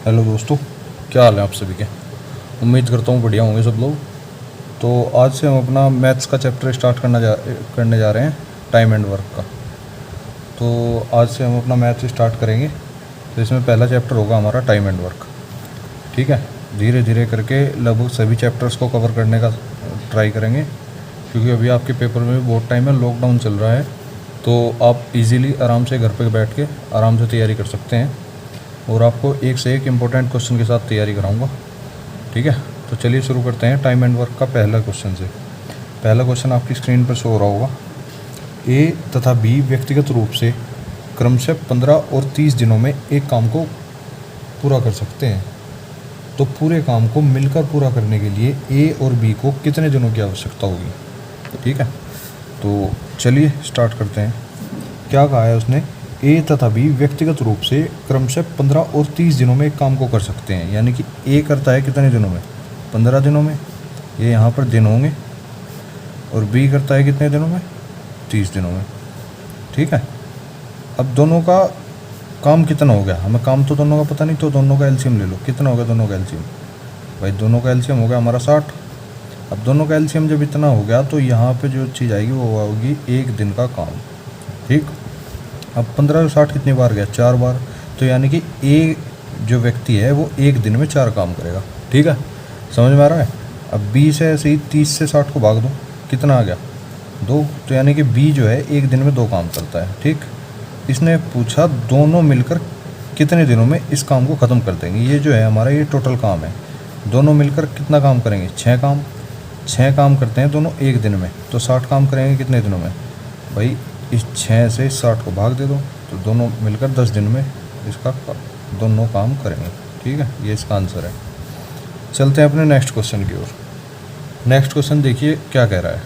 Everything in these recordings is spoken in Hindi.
हेलो दोस्तों, क्या हाल है आप सभी के। उम्मीद करता हूँ बढ़िया होंगे सब लोग। तो आज से हम अपना मैथ्स का चैप्टर स्टार्ट करने जा रहे हैं, टाइम एंड वर्क का। तो आज से हम अपना मैथ्स स्टार्ट करेंगे। तो इसमें पहला चैप्टर होगा हमारा टाइम एंड वर्क। ठीक है, धीरे धीरे करके लगभग सभी चैप्टर्स को कवर करने का ट्राई करेंगे, क्योंकि अभी आपके पेपर में भी बहुत टाइम है, लॉकडाउन चल रहा है। तो आप इजीली आराम से घर पे बैठ के आराम से तैयारी कर सकते हैं, और आपको एक से एक इम्पोर्टेंट क्वेश्चन के साथ तैयारी कराऊंगा। ठीक है, तो चलिए शुरू करते हैं टाइम एंड वर्क का पहला क्वेश्चन से। पहला क्वेश्चन आपकी स्क्रीन पर शो हो रहा होगा। ए तथा बी व्यक्तिगत रूप से क्रमशः 15 और 30 दिनों में एक काम को पूरा कर सकते हैं। तो पूरे काम को मिलकर पूरा करने के लिए ए और बी को कितने दिनों की आवश्यकता होगी। ठीक है, तो चलिए स्टार्ट करते हैं। क्या कहा है उसने, ए तथा बी व्यक्तिगत रूप से क्रमशः 15 और 30 दिनों में एक काम को कर सकते हैं। यानी कि ए करता है कितने दिनों में, 15 दिनों में, ये यहाँ पर दिन होंगे, और बी करता है कितने दिनों में, 30 दिनों में। ठीक है, अब दोनों का काम कितना हो गया, हमें काम तो दोनों का पता नहीं, तो दोनों का एलसीएम ले लो। कितना हो गया दोनों का एलसीएम, भाई दोनों का एलसीएम हो गया हमारा 60। अब दोनों का एलसीएम जब इतना हो गया तो यहाँ पे जो चीज़ आएगी वो होगी एक दिन का काम। ठीक, अब 15 और 60 कितनी बार गया, 4 बार। तो यानी कि ए जो व्यक्ति है वो एक दिन में 4 काम करेगा। ठीक है, समझ में आ रहा है। अब बी से ऐसे ही 30 से 60 को भाग दो, कितना आ गया, 2। तो यानी कि बी जो है एक दिन में 2 काम करता है। ठीक, इसने पूछा दोनों मिलकर कितने दिनों में इस काम को ख़त्म कर देंगे। ये जो है हमारा ये टोटल काम है, दोनों मिलकर कितना काम करेंगे, 6 काम। 6 काम करते हैं दोनों एक दिन में, तो 60 काम करेंगे कितने दिनों में, भाई इस 6 से 60 को भाग दे दो, तो दोनों मिलकर 10 दिन में इसका दोनों काम करेंगे। ठीक है, ये इसका आंसर है। चलते हैं अपने नेक्स्ट क्वेश्चन की ओर। नेक्स्ट क्वेश्चन देखिए क्या कह रहा है।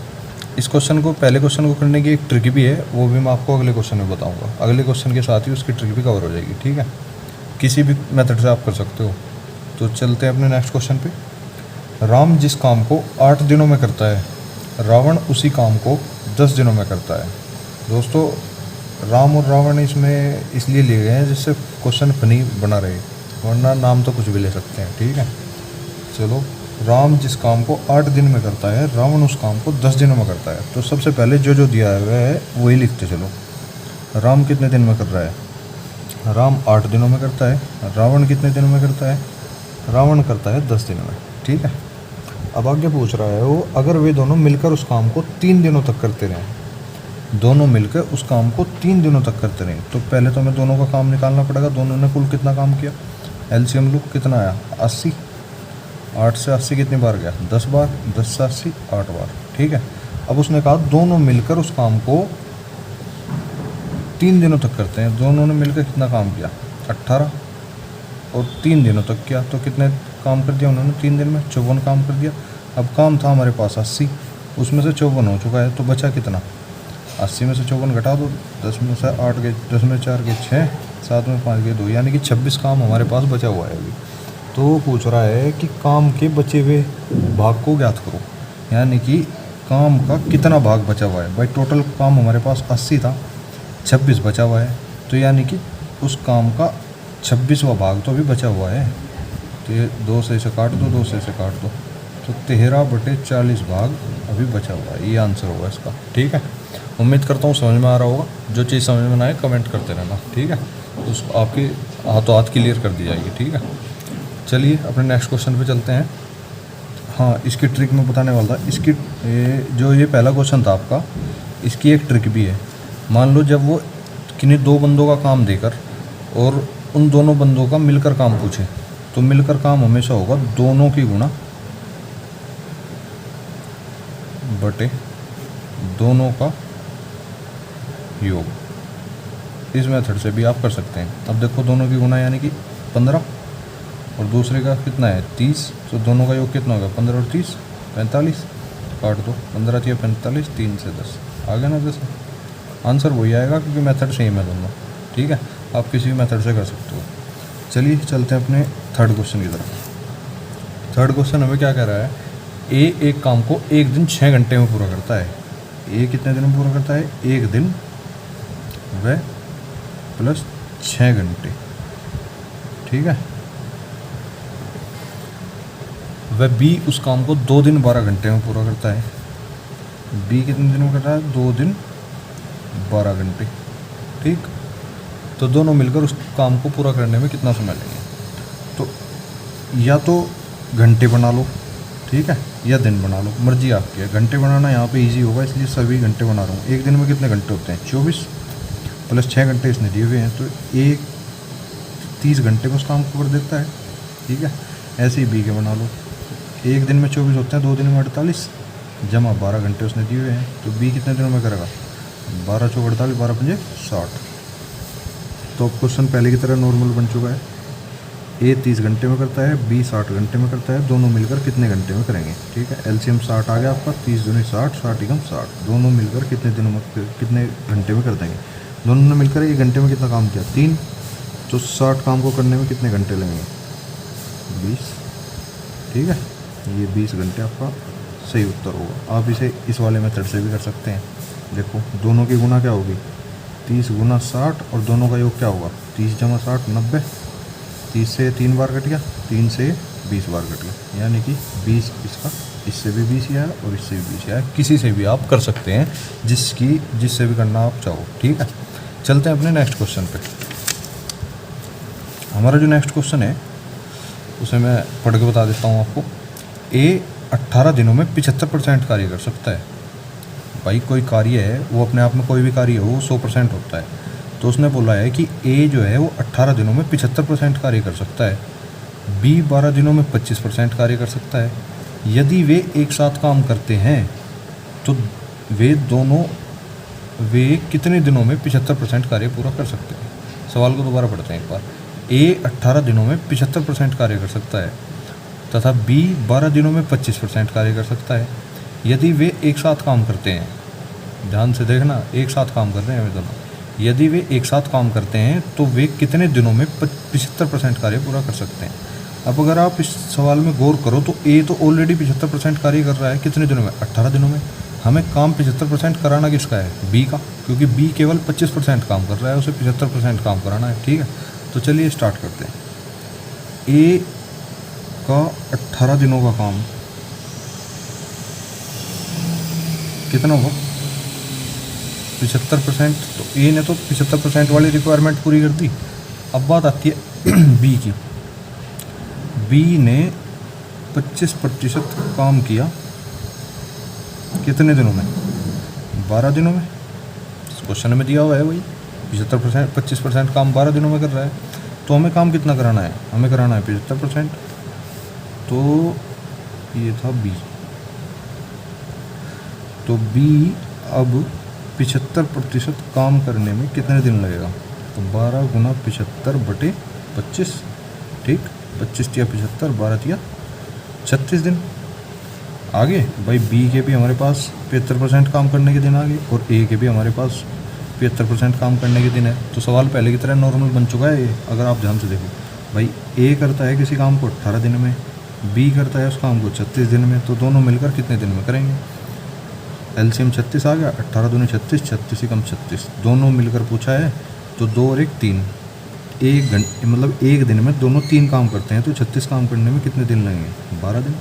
इस क्वेश्चन को, पहले क्वेश्चन को करने की एक ट्रिक भी है, वो भी मैं आपको अगले क्वेश्चन में बताऊंगा। अगले क्वेश्चन के साथ ही उसकी ट्रिक भी कवर हो जाएगी। ठीक है, किसी भी मेथड से आप कर सकते हो। तो चलते हैं अपने नेक्स्ट क्वेश्चन पे। राम जिस काम को 8 दिनों में करता है, रावण उसी काम को 10 दिनों में करता है। दोस्तों, राम और रावण इसमें इसलिए लिए गए हैं जिससे क्वेश्चन फनी बना रहे, वरना नाम तो कुछ भी ले सकते हैं। ठीक है, चलो, राम जिस काम को 8 दिन में करता है, रावण उस काम को 10 दिनों में करता है। तो सबसे पहले जो दिया हुआ है वही लिखते चलो। राम कितने दिन में कर रहा है, राम 8 दिनों में करता है। रावण कितने दिनों में करता है, रावण करता है 10 दिनों में। ठीक है, अब आगे पूछ रहा है वो, अगर वे दोनों मिलकर उस काम को 3 दिनों तक करते रहें, दोनों मिलकर उस काम को 3 दिनों तक करते रहें, तो पहले तो हमें दोनों का काम निकालना पड़ेगा। दोनों ने कुल कितना काम किया, एलसीएम लो, कितना आया, 80। 8 से 80 कितनी बार गया, 10 बार। 10 से 80 8 बार। ठीक है, अब उसने कहा दोनों मिलकर उस काम को 3 दिनों तक करते हैं। दोनों ने मिलकर कितना काम किया, 18, और 3 दिनों तक किया, तो कितने काम कर दिया उन्होंने 3 दिन में, 54 काम कर दिया। अब काम था हमारे पास 80, उसमें से 54 हो चुका है, तो बचा कितना, 80 में से 54 घटा दो, 10 में से 8 गए, 10 में 4 गए 6, 7 में 5 गए 2, यानी कि 26 काम हमारे पास बचा हुआ है अभी। तो वो पूछ रहा है कि काम के बचे हुए भाग को ज्ञात करो, यानी कि काम का कितना भाग बचा हुआ है। भाई टोटल काम हमारे पास 80 था, 26 बचा हुआ है, तो यानी कि उस काम का 26वां भाग तो अभी बचा हुआ है। तो ये 2 से इसे काट दो, 2 से इसे काट दो, तो 13/40 भाग अभी बचा हुआ है। ये आंसर होगा इसका। ठीक है, उम्मीद करता हूँ समझ में आ रहा होगा। जो चीज़ समझ में ना आए कमेंट करते रहना। ठीक है, तो उसको आपकी हाथों हाथ क्लियर कर दी जाएगी। ठीक है, चलिए अपने नेक्स्ट क्वेश्चन पे चलते हैं। हाँ, इसकी ट्रिक मैं बताने वाला था। इसकी ये पहला क्वेश्चन था आपका, इसकी एक ट्रिक भी है। मान लो जब वो किन्हीं 2 बंदों का काम देकर और उन दोनों बंदों का मिलकर काम पूछे, तो मिलकर काम हमेशा होगा दोनों की गुणा बटे दोनों का योग। इस मेथड से भी आप कर सकते हैं। अब देखो, दोनों की गुणा यानी कि 15, और दूसरे का कितना है 30, तो दोनों का योग कितना होगा, 15 और 30 45, काट दो, 15 या 45, 3 से 10 आ गया ना 10। आंसर वही आएगा क्योंकि मेथड सेम है दोनों। ठीक है, आप किसी भी मेथड से कर सकते हो। चलिए चलते हैं अपने थर्ड क्वेश्चन की तरफ। थर्ड क्वेश्चन हमें क्या कह रहा है, ए एक काम को एक दिन 6 घंटे में पूरा करता है। ए कितने दिन में पूरा करता है, एक दिन व प्लस 6 घंटे। ठीक है, वह बी उस काम को 2 दिन 12 घंटे में पूरा करता है। बी कितने दिन में कर रहा है? 2 दिन 12 घंटे। ठीक, तो दोनों मिलकर उस काम को पूरा करने में कितना समय लेंगे? तो या तो घंटे बना लो, ठीक है, या दिन बना लो, मर्जी आपकी है। घंटे बनाना यहाँ पे इजी होगा, इसलिए सभी घंटे बना रहा हूँ। एक दिन में कितने घंटे होते हैं? 24 प्लस 6 घंटे इसने दिए हुए हैं, तो एक 30 घंटे में उस काम को कर देता है। ठीक है, ऐसे ही बी के बना लो। एक दिन में 24 होते हैं, 2 दिन में 48 जमा 12 घंटे उसने दिए हुए हैं, तो बी कितने दिनों में करेगा? 12 चौक 48, 12 पंजे 60। तो क्वेश्चन पहले की तरह नॉर्मल बन चुका है। ए 30 घंटे में करता है, बी 60 घंटे में करता है, दोनों मिलकर कितने घंटे में करेंगे? ठीक है, एलसीएम 60 आ गया आपका, 30 दूनी 60, 60 एकम 60, दोनों मिलकर कितने दिनों में, कितने घंटे में कर देंगे? दोनों ने मिलकर एक घंटे में कितना काम किया? 3, तो 60 काम को करने में कितने घंटे लगेंगे? 20। ठीक है, ये 20 घंटे आपका सही उत्तर होगा। आप इसे इस वाले मेथड से भी कर सकते हैं। देखो, दोनों की गुना क्या होगी? 30 गुना 60, और दोनों का योग क्या होगा? 30 जमा 60 90, 30 से 3 बार कट गया, 3 से 20 बार कट गया, यानी कि 20 इसका, इससे भी 20 ही आया और इससे भी 20 आया। किसी से भी आप कर सकते हैं, जिससे भी करना आप चाहो। ठीक है, चलते हैं अपने नेक्स्ट क्वेश्चन पे। हमारा जो नेक्स्ट क्वेश्चन है उसे मैं पढ़ के बता देता हूँ आपको। ए 18 दिनों में 75% कार्य कर सकता है। भाई कोई कार्य है, वो अपने आप में कोई भी कार्य हो, वो 100% होता है। तो उसने बोला है कि ए जो है वो 18 दिनों में 75% कार्य कर सकता है, बी 12 दिनों में 25% कार्य कर सकता है। यदि वे एक साथ काम करते हैं तो वे कितने दिनों में 75% कार्य पूरा कर सकते हैं? सवाल को दोबारा पढ़ते हैं एक बार। ए 18 दिनों में 75% कार्य कर सकता है तथा बी 12 दिनों में 25% कार्य कर सकता है। यदि वे एक साथ काम करते हैं, ध्यान से देखना, एक साथ काम कर रहे हैं वे दोनों, यदि वे एक साथ काम करते हैं तो वे कितने दिनों में 75% कार्य पूरा कर सकते हैं? अब अगर आप इस सवाल में गौर करो तो ए तो ऑलरेडी 75% कार्य कर रहा है, कितने दिनों में? 18 दिनों में। हमें काम 75% कराना किसका है? बी का, क्योंकि बी केवल 25% काम कर रहा है, उसे 75% काम कराना है। ठीक है, तो चलिए स्टार्ट करते हैं। ए का 18 दिनों का काम कितना होगा? 75%। तो ए ने तो 75% वाली रिक्वायरमेंट पूरी कर दी। अब बात आती है बी की। बी ने 25% काम किया कितने दिनों में? 12 दिनों में। इस क्वेश्चन में दिया हुआ है वही 75%, 25% काम 12 दिनों में कर रहा है। तो हमें काम कितना कराना है? हमें कराना है 75%। तो ये था बी। तो बी अब 75% काम करने में कितने दिन लगेगा? तो 12 गुना 75 बटे 25। ठीक, 25 या 75, 12 या 36 दिन। आगे भाई बी के भी हमारे पास 75% काम करने के दिन आ गए, और ए के भी हमारे पास 75% काम करने के दिन है। तो सवाल पहले की तरह नॉर्मल बन चुका है। अगर आप ध्यान से देखो, भाई ए करता है किसी काम को 18 दिन में, बी करता है उस काम को 36 दिन में, तो दोनों मिलकर कितने दिन में करेंगे? एलसीएम 36 आ गया, 18 दूनी 36, 36 एकम 36, दोनों मिलकर पूछा है तो 2 और 1 3, एक घंटे मतलब एक दिन में दोनों 3 काम करते हैं, तो 36 काम करने में कितने दिन लगेंगे? 12 दिन।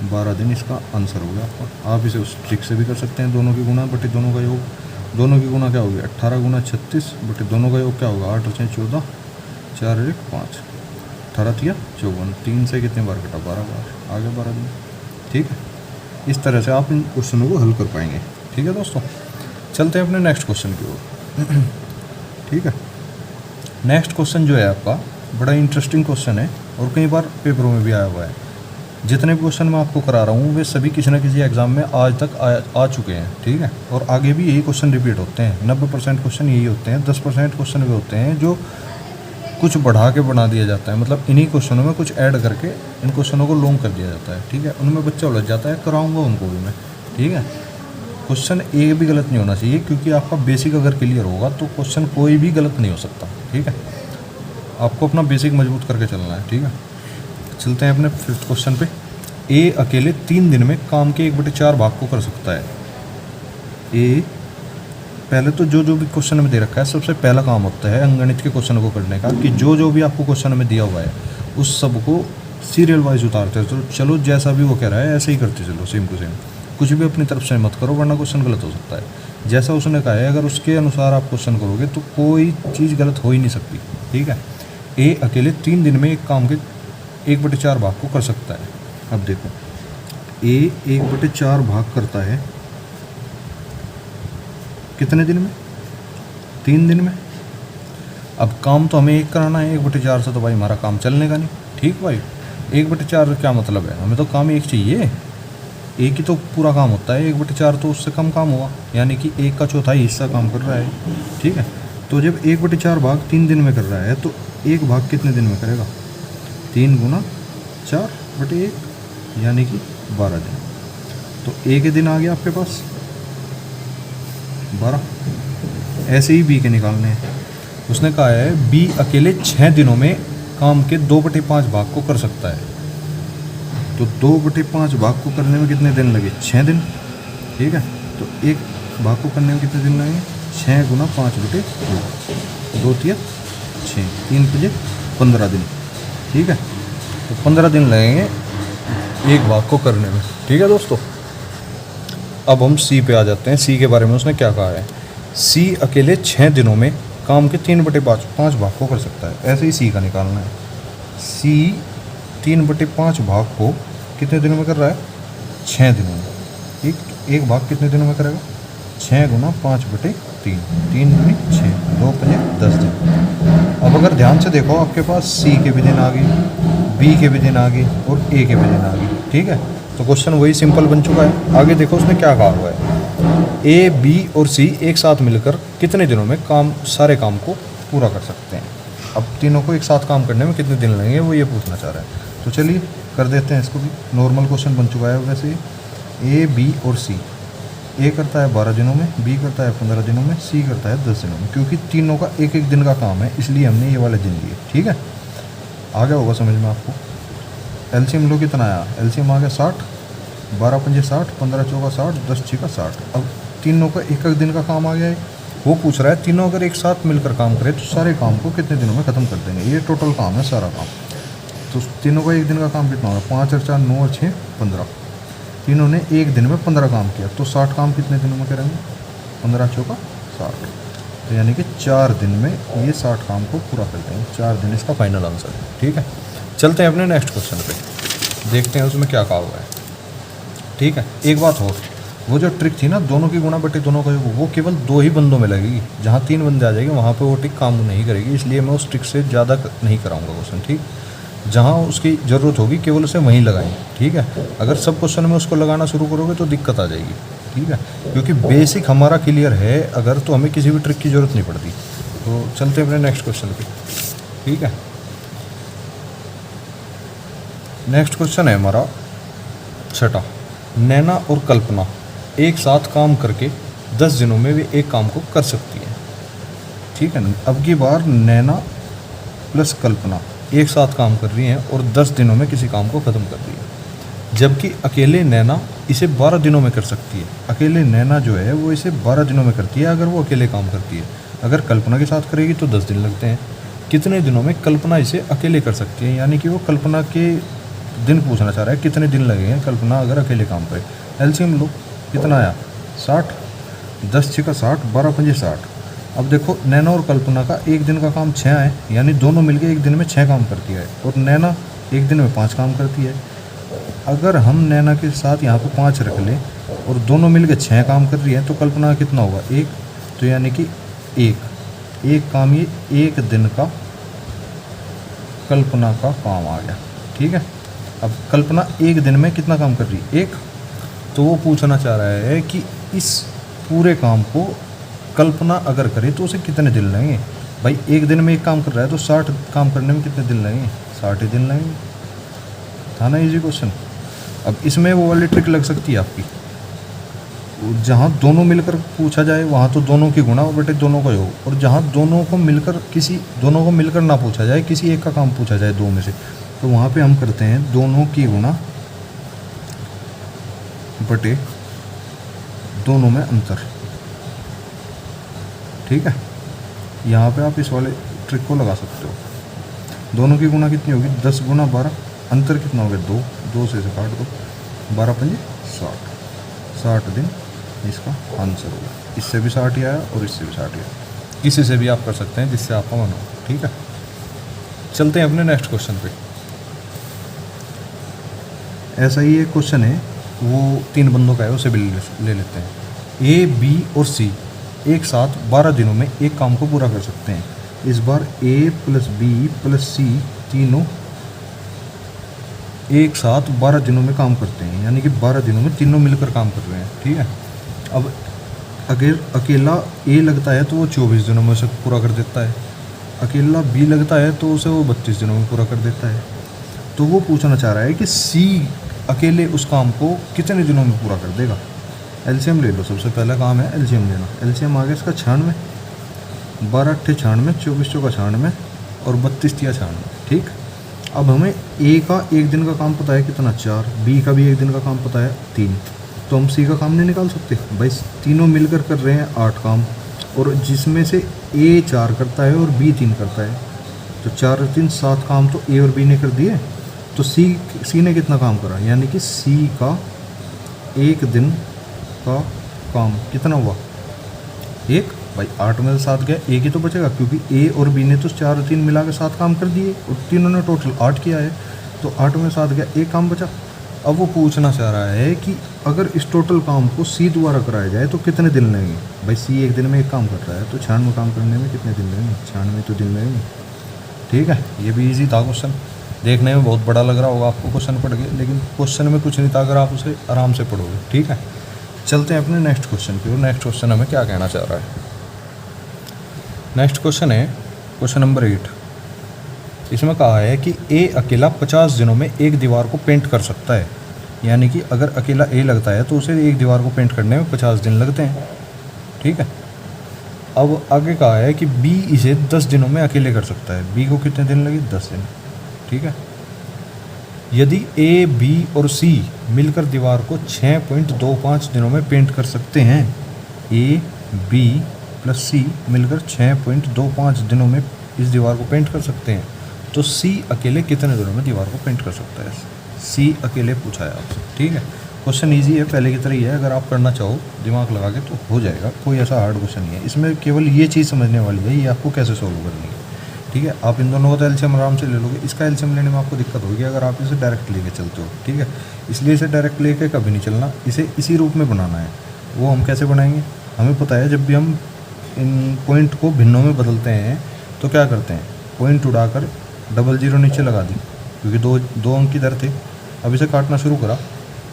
12 दिन इसका आंसर हो गया आपका। आप इसे उस ट्रिक से भी कर सकते हैं, दोनों की गुना बटे दोनों का योग। दोनों की गुना क्या होगी? 18 गुना 36 बटे दोनों का योग क्या होगा? 8 और 6 14, 4 और 1 5, 18 या 54, 3 से कितने बार कटा? 12 बार, आगे 12 दिन। ठीक है, इस तरह से आप इन क्वेश्चनों को हल कर पाएंगे। ठीक है दोस्तों, चलते हैं अपने नेक्स्ट क्वेश्चन की ओर। ठीक है, नेक्स्ट क्वेश्चन जो है आपका बड़ा इंटरेस्टिंग क्वेश्चन है और कई बार पेपरों में भी आया हुआ है। जितने भी क्वेश्चन मैं आपको करा रहा हूँ वे सभी किसी न किसी एग्ज़ाम में आज तक आ चुके हैं। ठीक है, और आगे भी यही क्वेश्चन रिपीट होते हैं। 90% क्वेश्चन यही होते हैं, 10% क्वेश्चन वे होते हैं जो कुछ बढ़ा के बना दिया जाता है, मतलब इन्हीं क्वेश्चनों में कुछ ऐड करके इन क्वेश्चनों को लॉन्ग कर दिया जाता है। ठीक है, उनमें बच्चा उलझ जाता है, कराऊंगा उनको भी मैं। ठीक है, क्वेश्चन एक भी गलत नहीं होना चाहिए, क्योंकि आपका बेसिक अगर क्लियर होगा तो क्वेश्चन कोई भी गलत नहीं हो सकता। ठीक है, आपको अपना बेसिक मजबूत करके चलना है। ठीक है, चलते हैं अपने 5th क्वेश्चन पे। ए अकेले 3 दिन में काम के 1/4 भाग को कर सकता है। ए पहले तो जो भी क्वेश्चन में दे रखा है सबसे पहला काम होता है अंगणित के क्वेश्चन को करने का, कि जो भी आपको क्वेश्चन में दिया हुआ है उस सब को सीरियल वाइज उतारते हैं। तो चलो जैसा भी वो कह रहा है ऐसे ही करते चलो, सेम टू सेम, कुछ भी अपनी तरफ से मत करो वरना क्वेश्चन गलत हो सकता है। जैसा उसने कहा है अगर उसके अनुसार आप क्वेश्चन करोगे तो कोई चीज़ गलत हो ही नहीं सकती, ठीक है। ए अकेले 3 दिन में एक काम के 1/4 भाग को कर सकता है। अब देखो ए 1/4 भाग करता है कितने दिन में? 3 दिन में। अब काम तो हमें एक कराना है, 1/4 से तो भाई हमारा काम चलने का नहीं, ठीक भाई। 1/4 क्या मतलब है, हमें तो काम एक चाहिए, एक ही तो पूरा काम होता है, 1/4 तो उससे कम काम हुआ, यानी कि 1 का चौथाई हिस्सा काम कर रहा है, ठीक है। तो जब 1/4 भाग 3 दिन में कर रहा है तो 1 भाग कितने दिन में करेगा? 3 गुना 4/1 यानी कि 12 दिन। तो एक ही दिन आ गया आपके पास 12। ऐसे ही बी के निकालने हैं। उसने कहा है बी अकेले 6 दिनों में काम के 2/5 भाग को कर सकता है। तो 2/5 भाग को करने में कितने दिन लगे? 6 दिन, ठीक है। तो 1 भाग को करने में कितने दिन लगेंगे? 6 गुना 5/2, 2 3 6, 3 5 15 दिन, ठीक है। तो 15 दिन लगेंगे 1 भाग को करने में, ठीक है दोस्तों। अब हम सी पे आ जाते हैं। सी के बारे में उसने क्या कहा है? सी अकेले 6 दिनों में काम के 3/5 भाग को कर सकता है। ऐसे ही सी का निकालना है। सी 3/5 भाग को कितने दिनों में कर रहा है? 6 दिनों में। एक भाग कितने दिनों में करेगा? 6 गुना 5/3, 3 दूनी 6, 2 5 10 दिन। अब अगर ध्यान से देखो आपके पास सी के भी दिन आ गए, बी के भी दिन आ गए और ए के भी दिन आ गए, ठीक है। तो क्वेश्चन वही सिंपल बन चुका है। आगे देखो उसने क्या कहा हुआ है, ए बी और सी एक साथ मिलकर कितने दिनों में सारे काम को पूरा कर सकते हैं। अब तीनों को एक साथ काम करने में कितने दिन लगेंगे वो ये पूछना चाह रहा है। तो चलिए कर देते हैं इसको भी। नॉर्मल क्वेश्चन बन चुका है वैसे ही। ए बी और सी, ए करता है 12 दिनों में, बी करता है 15 दिनों में, सी करता है 10 दिनों में। क्योंकि तीनों का एक एक दिन का काम है इसलिए हमने ये वाले दिन लिए, ठीक है। आ गया होगा समझ में आपको। एलसीएम लो कितना आया? एलसीएम आ गया 60, 12 पंजे 60, 15 चौका 60, 10 छः का 60। अब तीनों का एक एक दिन का काम आ गया है। वो पूछ रहा है तीनों अगर एक साथ मिलकर काम करें तो सारे काम को कितने दिनों में ख़त्म कर देंगे। ये टोटल काम है सारा काम। तो तीनों का एक दिन का काम कितना होगा? 5 और 4 9 और 6 15। तीनों ने एक दिन में 15 काम किया तो 60 काम कितने दिनों में करेंगे? 15 चौका 60। तो यानी कि 4 दिन में ये 60 काम को पूरा कर देंगे। 4 दिन इसका फाइनल आंसर है, ठीक है। चलते हैं अपने नेक्स्ट क्वेश्चन पे, देखते हैं उसमें क्या कहा हुआ है, ठीक है। एक बात और, वो जो ट्रिक थी ना दोनों की गुणा बटे दोनों का योग, वो केवल 2 ही बंदों में लगेगी। जहाँ 3 बंदे आ जाएंगे वहाँ पे वो ट्रिक काम नहीं करेगी, इसलिए मैं उस ट्रिक से ज़्यादा नहीं कराऊंगा क्वेश्चन, ठीक। जहाँ उसकी ज़रूरत होगी केवल उसे वहीं लगाएं, ठीक है। अगर सब क्वेश्चन में उसको लगाना शुरू करोगे तो दिक्कत आ जाएगी, ठीक है। क्योंकि बेसिक हमारा क्लियर है अगर, तो हमें किसी भी ट्रिक की ज़रूरत नहीं पड़ती। तो चलते हैं अपने नेक्स्ट क्वेश्चन पे, ठीक है। नेक्स्ट क्वेश्चन है हमारा 6। नैना और कल्पना एक साथ काम करके 10 दिनों में वे एक काम को कर सकती है, ठीक है। अब की बार नैना प्लस कल्पना एक साथ काम कर रही हैं और 10 दिनों में किसी काम को ख़त्म कर रही है, जबकि अकेले नैना इसे 12 दिनों में कर सकती है। अकेले नैना जो है वो इसे 12 दिनों में करती है अगर वो अकेले काम करती है। अगर कल्पना के साथ करेगी तो 10 दिन लगते हैं। कितने दिनों में कल्पना इसे अकेले कर सकती है, यानी कि वो कल्पना के दिन पूछना चाह रहा है कितने दिन लगेंगे कल्पना अगर अकेले काम करे। एलसीएम लो कितना आया? 60, 10 6 का 60, 12 पंजे 60। अब देखो नैना और कल्पना का एक दिन का काम 6 है, यानी दोनों मिलकर एक दिन में 6 काम करती है और नैना एक दिन में 5 काम करती है। अगर हम नैना के साथ यहाँ पर 5 रख लें और दोनों मिलकर 6 काम कर रही है तो कल्पना कितना होगा? 1। तो यानी कि एक काम, ये एक दिन का कल्पना का काम आ गया, ठीक है। अब कल्पना एक दिन में कितना काम कर रही है? 1। तो वो पूछना चाह रहा है कि इस पूरे काम को कल्पना अगर करे तो उसे कितने दिन लगेंगे। भाई एक दिन में एक काम कर रहा है तो 60 काम करने में कितने दिन लगेंगे? 60 ही दिन लगेंगे। था ना इजी क्वेश्चन। अब इसमें वो वाली ट्रिक लग सकती है आपकी, जहाँ दोनों मिलकर पूछा जाए वहाँ तो दोनों की गुणा और बटे दोनों का योग, और जहाँ दोनों को मिलकर ना पूछा जाए, किसी एक का काम पूछा जाए 2 में से, तो वहाँ पे हम करते हैं दोनों की गुणा बटे दोनों में अंतर, ठीक है। यहाँ पे आप इस वाले ट्रिक को लगा सकते हो। दोनों की गुणा कितनी होगी? 10 गुना 12, अंतर कितना हो गया 2, 2 से इसे काट दो, 12 पंजे 60, 60 दिन इसका आंसर होगा। इससे भी 60 ही आया और इससे भी 60 ही आया। किसी से भी आप कर सकते हैं जिससे आपका मन हो, ठीक है। चलते हैं अपने नेक्स्ट क्वेश्चन पे। ऐसा ही एक क्वेश्चन है, वो 3 बंदों का है, उसे भी ले लेते हैं। ए, बी और सी एक साथ 12 दिनों में एक काम को पूरा कर सकते हैं। इस बार ए प्लस बी प्लस सी तीनों एक साथ 12 दिनों में काम करते हैं, यानी कि 12 दिनों में तीनों मिलकर काम कर रहे हैं, ठीक है। अब अगर अकेला ए लगता है तो वो 24 दिनों में उसे पूरा कर देता है, अकेला बी लगता है तो उसे वो 32 दिनों में पूरा कर देता है। तो वो पूछना चाह रहा है कि सी अकेले उस काम को कितने दिनों में पूरा कर देगा। एलसीएम ले लो, सबसे पहला काम है एलसीएम लेना। एलसीएम आ गया इसका 96, 12 अट्ठे 96, 24 चौका 96 और 32 तिया 96, ठीक। अब हमें ए का एक दिन का काम पता है कितना 4, बी का भी एक दिन का काम पता है 3, तो हम सी का काम नहीं निकाल सकते भाई। तीनों मिलकर कर रहे हैं 8 काम, और जिसमें से ए 4 करता है और बी 3 करता है, तो 4 और 3 7 काम तो ए और बी ने कर दिए। तो सी ने कितना काम करा, यानी कि सी का एक दिन का काम कितना हुआ 1 भाई। 8 में से 7 गया, एक ही तो बचेगा, क्योंकि ए और बी ने तो 4 और 3 मिला के 7 काम कर दिए और तीनों ने टोटल 8 किया है, तो 8 में 7 गया, एक काम बचा। अब वो पूछना चाह रहा है कि अगर इस टोटल काम को सी द्वारा कराया जाए तो कितने दिन लगेंगे। भाई सी एक दिन में एक काम कर रहा है, तो 96 काम करने में कितने दिन लगेंगे, 96 तो दिन लगेंगे, ठीक है। ये भी ईजी था क्वेश्चन, देखने में बहुत बड़ा लग रहा होगा आपको क्वेश्चन पढ़ के, लेकिन क्वेश्चन में कुछ नहीं था अगर आप उसे आराम से पढ़ोगे, ठीक है। चलते हैं अपने नेक्स्ट क्वेश्चन की, और नेक्स्ट क्वेश्चन हमें क्या कहना चाह रहा है। नेक्स्ट क्वेश्चन है क्वेश्चन नंबर 8। इसमें कहा है कि ए अकेला 50 दिनों में एक दीवार को पेंट कर सकता है, यानी कि अगर अकेला ए लगता है तो उसे एक दीवार को पेंट करने में 50 दिन लगते हैं, ठीक है। अब आगे कहा है कि बी इसे 10 दिनों में अकेले कर सकता है, बी को कितने दिन लगे 10 दिन, ठीक है। यदि ए, बी और सी मिलकर दीवार को 6.25 दिनों में पेंट कर सकते हैं, ए, बी प्लस सी मिलकर 6.25 दिनों में इस दीवार को पेंट कर सकते हैं, तो सी अकेले कितने दिनों में दीवार को पेंट कर सकता है। सी अकेले पूछा है आपसे, ठीक है। क्वेश्चन इजी है, पहले की तरह ही है, अगर आप करना चाहो दिमाग लगा के तो हो जाएगा, कोई ऐसा हार्ड क्वेश्चन नहीं है। इसमें केवल ये चीज़ समझने वाली है, ये आपको कैसे सोल्व करनी है, ठीक है। आप इन दोनों का तो एलसीएम आराम से ले लोगे, इसका एलसीएम लेने में आपको दिक्कत होगी अगर आप इसे डायरेक्ट लेके चलते हो, ठीक है। इसलिए इसे डायरेक्ट लेके कभी नहीं चलना, इसे इसी रूप में बनाना है। वो हम कैसे बनाएंगे, हमें पता है जब भी हम इन पॉइंट को भिन्नों में बदलते हैं तो क्या करते हैं, पॉइंट उड़ाकर डबल जीरो नीचे लगा दी, क्योंकि दो अंक इधर थे। अब इसे काटना शुरू करा,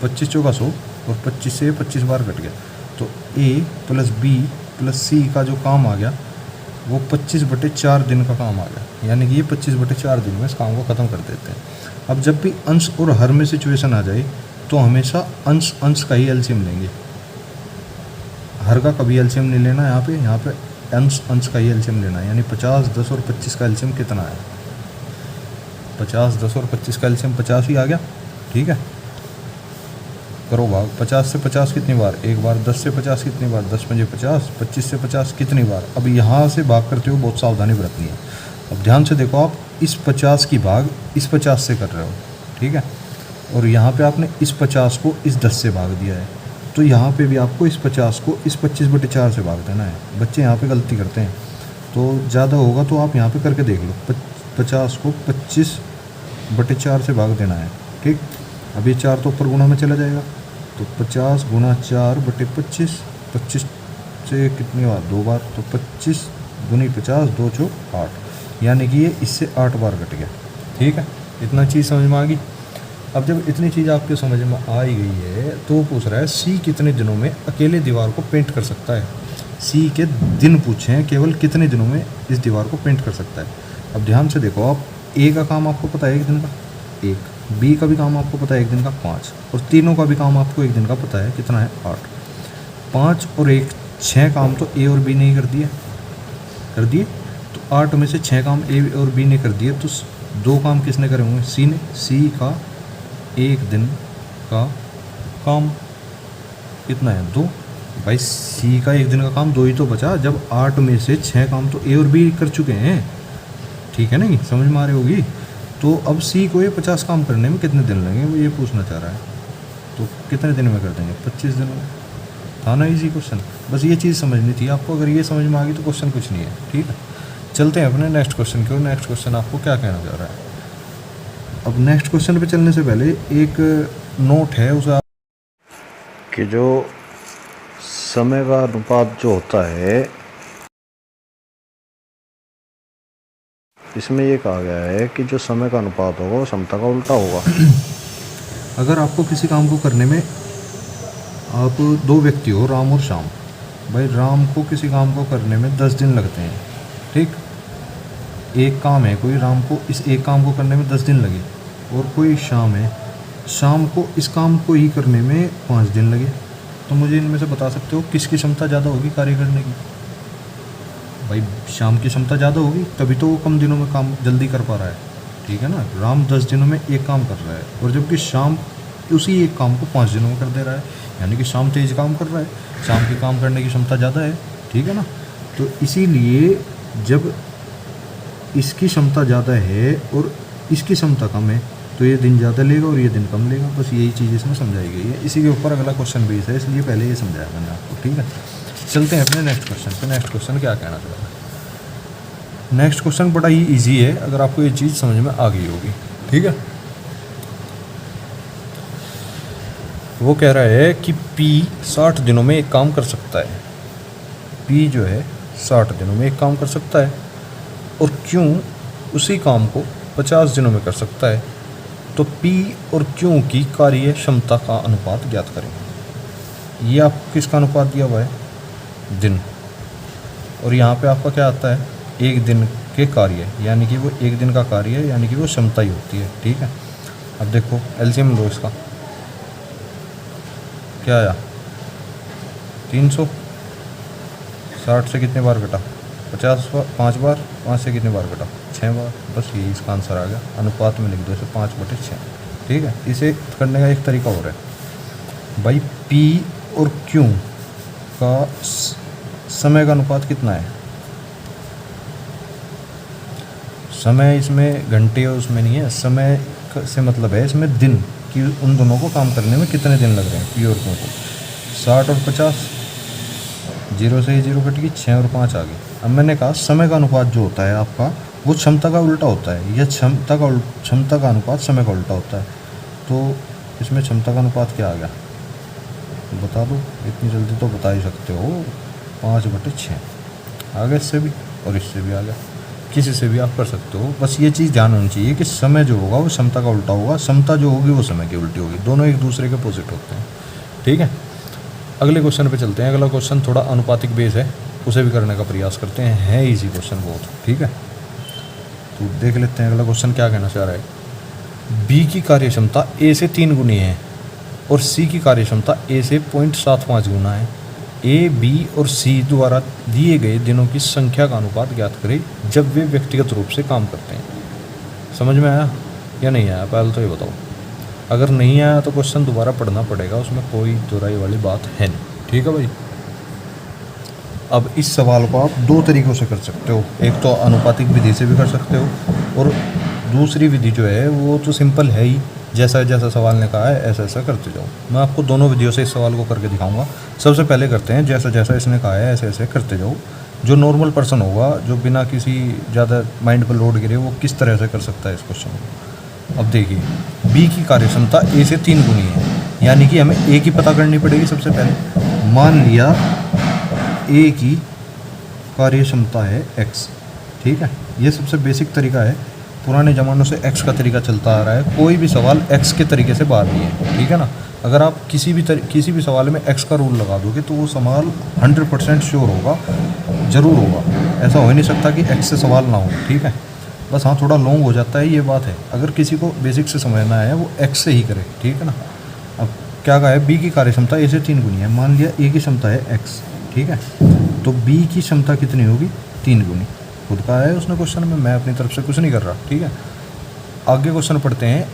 25 चौका 100 और 25 से 25 बार कट गया, तो ए प्लस बी प्लस सी का जो काम आ गया वो 25/4 दिन का काम आ गया, यानी कि ये 25/4 दिन में इस काम को ख़त्म कर देते हैं। अब जब भी अंश और हर में सिचुएशन आ जाए तो हमेशा अंश का ही एलसीएम लेंगे, हर का कभी एलसीएम नहीं लेना। यहाँ पे अंश का ही एलसीएम लेना है, यानी 50, 10 और 25 का एलसीएम कितना है, 50, 10 और 25 का एलसीएम 50 ही आ गया, ठीक है। करो भाग, 50 से 50 कितनी बार, एक बार, 10 से 50 कितनी बार, 10 पंजे 50, 25 से 50 कितनी बार। अब यहाँ से भाग करते हो बहुत सावधानी बरतनी है। अब ध्यान से देखो, आप इस 50 की भाग इस 50 से कर रहे हो, ठीक है, और यहाँ पे आपने इस 50 को इस 10 से भाग दिया है, तो यहाँ पे भी आपको इस 50 को इस 25/4 से भाग देना है। बच्चे यहाँ पे गलती करते हैं, तो ज़्यादा होगा तो आप यहाँ पे करके देख लो, 50 को 25/4 से भाग देना है, ठीक। अब ये 4 तो ऊपर गुणा में चला जाएगा, तो 50 गुणा 4/25, 25 से कितनी बार, 2 बार, तो 25 दूनी 50, 2 चौक 8, यानी कि ये इससे 8 बार कट गया, ठीक है। इतना चीज़ समझ में आ गई। अब जब इतनी चीज़ आपके समझ में आ ही गई है तो वो पूछ रहा है सी कितने दिनों में अकेले दीवार को पेंट कर सकता है। सी के दिन पूछे हैं, केवल कितने दिनों में इस दीवार को पेंट कर सकता है। अब ध्यान से देखो, आप ए का काम आपको पता है 1 दिन का 1, बी का भी काम आपको पता है 1 दिन का 5, और तीनों का भी काम आपको 1 दिन का पता है कितना है 8। 5 और 1 6 काम तो ए और बी ने ही कर दिए, तो 8 में से 6 काम ए और बी ने कर दिए, तो 2 काम किसने करे होंगे, सी ने। सी का 1 दिन का काम कितना है 2, भाई सी का 1 दिन का काम 2 ही तो बचा, जब 8 में से 6 काम तो ए और बी कर चुके हैं, ठीक है ना, समझ में आ रही होगी। तो अब सी को ये 50 काम करने में कितने दिन लगेंगे वो ये पूछना चाह रहा है। तो कितने दिन में कर देंगे, 25 दिन में। था ना इजी क्वेश्चन, बस ये चीज़ समझनी थी आपको। अगर ये समझ में आ गई तो क्वेश्चन कुछ नहीं है, ठीक है। चलते हैं अपने नेक्स्ट क्वेश्चन की ओर। नेक्स्ट क्वेश्चन आपको क्या कहना चाह रहा है। अब नेक्स्ट क्वेश्चन पे चलने से पहले एक नोट है उसे आप कि जो समय का अनुपात जो होता है इसमें ये कहा गया है कि जो समय का अनुपात होगा वो क्षमता का उल्टा होगा। अगर आपको किसी काम को करने में, आप दो व्यक्ति हो, राम और श्याम। भाई राम को किसी काम को करने में 10 दिन लगते हैं, ठीक। एक काम है कोई, राम को इस एक काम को करने में 10 दिन लगे, और कोई श्याम है, शाम को इस काम को ही करने में 5 दिन लगे। तो मुझे इनमें से बता सकते हो किसकी क्षमता ज़्यादा होगी कार्य करने की। भाई शाम की क्षमता ज़्यादा होगी, तभी तो वो कम दिनों में काम जल्दी कर पा रहा है, ठीक है ना। राम 10 दिनों में एक काम कर रहा है, और जबकि शाम उसी एक काम को 5 दिनों में कर दे रहा है, यानी कि शाम तेज काम कर रहा है, शाम की काम करने की क्षमता ज़्यादा है, ठीक है ना। तो इसीलिए जब इसकी क्षमता ज़्यादा है और इसकी क्षमता कम है तो ये दिन ज़्यादा लेगा और ये दिन कम लेगा। बस यही चीज़ इसमें समझाई गई है। इसी के ऊपर अगला क्वेश्चन बेस है, इसलिए पहले ये समझाया मैंने आपको, ठीक है। चलते हैं अपने नेक्स्ट क्वेश्चन पे। नेक्स्ट क्वेश्चन क्या कहना चाह रहा है। नेक्स्ट क्वेश्चन बड़ा ही ईजी है अगर आपको ये चीज़ समझ में आ गई होगी, ठीक है। वो कह रहा है कि P 60 दिनों में एक काम कर सकता है। P जो है 60 दिनों में एक काम कर सकता है, और Q उसी काम को 50 दिनों में कर सकता है। तो P और Q की कार्य क्षमता का अनुपात ज्ञात करें। ये आपको किसका अनुपात दिया हुआ है, दिन। और यहाँ पे आपका क्या आता है, एक दिन के कार्य, यानी कि वो एक दिन का कार्य है, यानी कि वो क्षमता ही होती है, ठीक है। अब देखो एलसीएम लो इसका, क्या आया 300। 60 से कितने बार कटा, 50 बार, 5 बार। 5 से कितने बार कटा, 6 बार। बस यही इसका आंसर आ गया। अनुपात में लिख दो इसे 5/6, ठीक है। इसे करने का एक तरीका और है भाई, P और Q का समय का अनुपात कितना है। समय इसमें घंटे और उसमें नहीं है, समय से मतलब है इसमें दिन, कि उन दोनों को काम करने में कितने दिन लग रहे हैं P और Q को। 60 और 50, 0 से ही 0 कट गई, 6 और 5 आ गई। अब मैंने कहा समय का अनुपात जो होता है आपका वो क्षमता का उल्टा होता है, या क्षमता का अनुपात समय का उल्टा होता है। तो इसमें क्षमता का अनुपात क्या आ गया, बता दो। इतनी जल्दी तो बता ही सकते हो, 5/6 आ गया। इससे भी और इससे भी आ गया, किसी से भी आप कर सकते हो। बस ये चीज़ ध्यान होनी चाहिए कि समय जो होगा वो क्षमता का उल्टा होगा, क्षमता जो होगी वो समय की उल्टी होगी। दोनों एक दूसरे के अपोजिट होते हैं, ठीक है। अगले क्वेश्चन पे चलते हैं। अगला क्वेश्चन थोड़ा अनुपातिक बेस है, उसे भी करने का प्रयास करते हैं। है ईजी क्वेश्चन बहुत, ठीक है। तो देख लेते हैं अगला क्वेश्चन क्या कहना चाह रहा है। बी की कार्य क्षमता ए से 3 गुनी है और सी की कार्य क्षमता ए से 0.75 गुना है। ए, बी और सी द्वारा दिए गए दिनों की संख्या का अनुपात ज्ञात करें जब वे व्यक्तिगत रूप से काम करते हैं। समझ में आया या नहीं आया, पहले तो ये बताओ। अगर नहीं आया तो क्वेश्चन दोबारा पढ़ना पड़ेगा, उसमें कोई दोहराई वाली बात है नहीं, ठीक है भाई। अब इस सवाल को आप 2 तरीक़ों से कर सकते हो। एक तो अनुपातिक विधि से भी कर सकते हो, और दूसरी विधि जो है वो तो सिंपल है ही, जैसा जैसा सवाल ने कहा है ऐसा ऐसा करते जाओ। मैं आपको दोनों विधियों से इस सवाल को करके दिखाऊंगा। सबसे पहले करते हैं जैसा जैसा इसने कहा है ऐसे ऐसे करते जाओ। जो नॉर्मल पर्सन होगा, जो बिना किसी ज़्यादा माइंड पर लोड गिरे, वो किस तरह से कर सकता है इस क्वेश्चन को। अब देखिए, बी की कार्य क्षमता ए से 3 गुनी है, यानी कि हमें ए की पता करनी पड़ेगी सबसे पहले। मान लिया ए की कार्य क्षमता है एक्स, ठीक है। ये सबसे बेसिक तरीका है, पुराने ज़मानों से एक्स का तरीका चलता आ रहा है। कोई भी सवाल एक्स के तरीके से बाहर नहीं है, ठीक है ना। अगर आप किसी भी सवाल में एक्स का रूल लगा दोगे तो वो सवाल 100% श्योर होगा, ज़रूर होगा। ऐसा हो ही नहीं सकता कि एक्स से सवाल ना हो, ठीक है। बस हाँ, थोड़ा लॉन्ग हो जाता है, ये बात है। अगर किसी को बेसिक से समझना है वो एक्स से ही करे, ठीक है ना। अब क्या कहा है, बी की कार्य क्षमता ए से 3 गुनी है। मान लिया ए की क्षमता है एक्स, ठीक है। तो बी की क्षमता कितनी होगी, 3 गुनी। खुद का है उसने क्वेश्चन में, मैं अपनी तरफ से कुछ नहीं कर रहा, ठीक है। आगे क्वेश्चन पढ़ते हैं।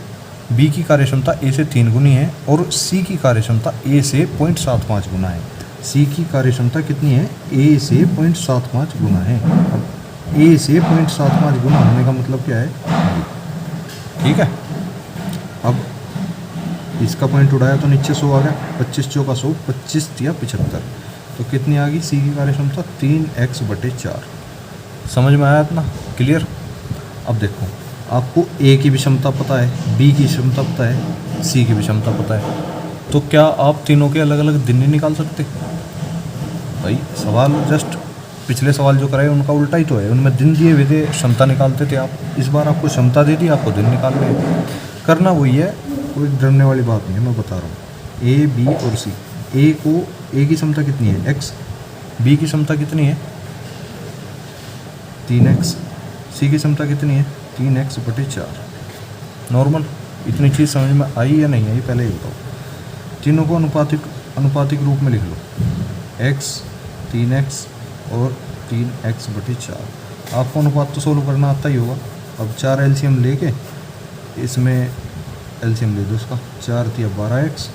बी की कार्य क्षमता ए से 3 गुनी है और सी की कार्य क्षमता ए से 0.75 गुना है। सी की कार्य क्षमता कितनी है, ए से 0.75 गुना है। अब ए से 0.75 गुना होने का मतलब क्या है, ठीक है। अब इसका पॉइंट उड़ाया तो नीचे 100 आ गया, 25 चौका 100, 25 या 75, तो कितनी आ गई सी की कार्य क्षमता 3x/4। समझ में आया इतना क्लियर। अब देखो आपको ए की भी क्षमता पता है, बी की क्षमता पता है, सी की भी क्षमता पता है, तो क्या आप तीनों के अलग अलग दिन नहीं निकाल सकते? भाई सवाल जस्ट पिछले सवाल जो कराए उनका उल्टा ही तो है, उनमें दिन दिए हुए थे, क्षमता निकालते थे आप। इस बार आपको क्षमता दे दी, आपको दिन निकालने हैं। करना वही है, कोई डरने वाली बात नहीं है, मैं बता रहा हूँ। ए बी और सी, ए की क्षमता कितनी है x, बी की क्षमता कितनी है 3x, सी की क्षमता कितनी है 3x/4। नॉर्मल। इतनी चीज़ समझ में आई या नहीं आई पहले ये बताओ। तीनों को अनुपातिक रूप में लिख लो, x 3x और 3x/4। आपको अनुपात तो सोल्व करना आता ही होगा। अब 4 एलसीएम लेके इसमें एलसीएम ले दो उसका, 4 × 12x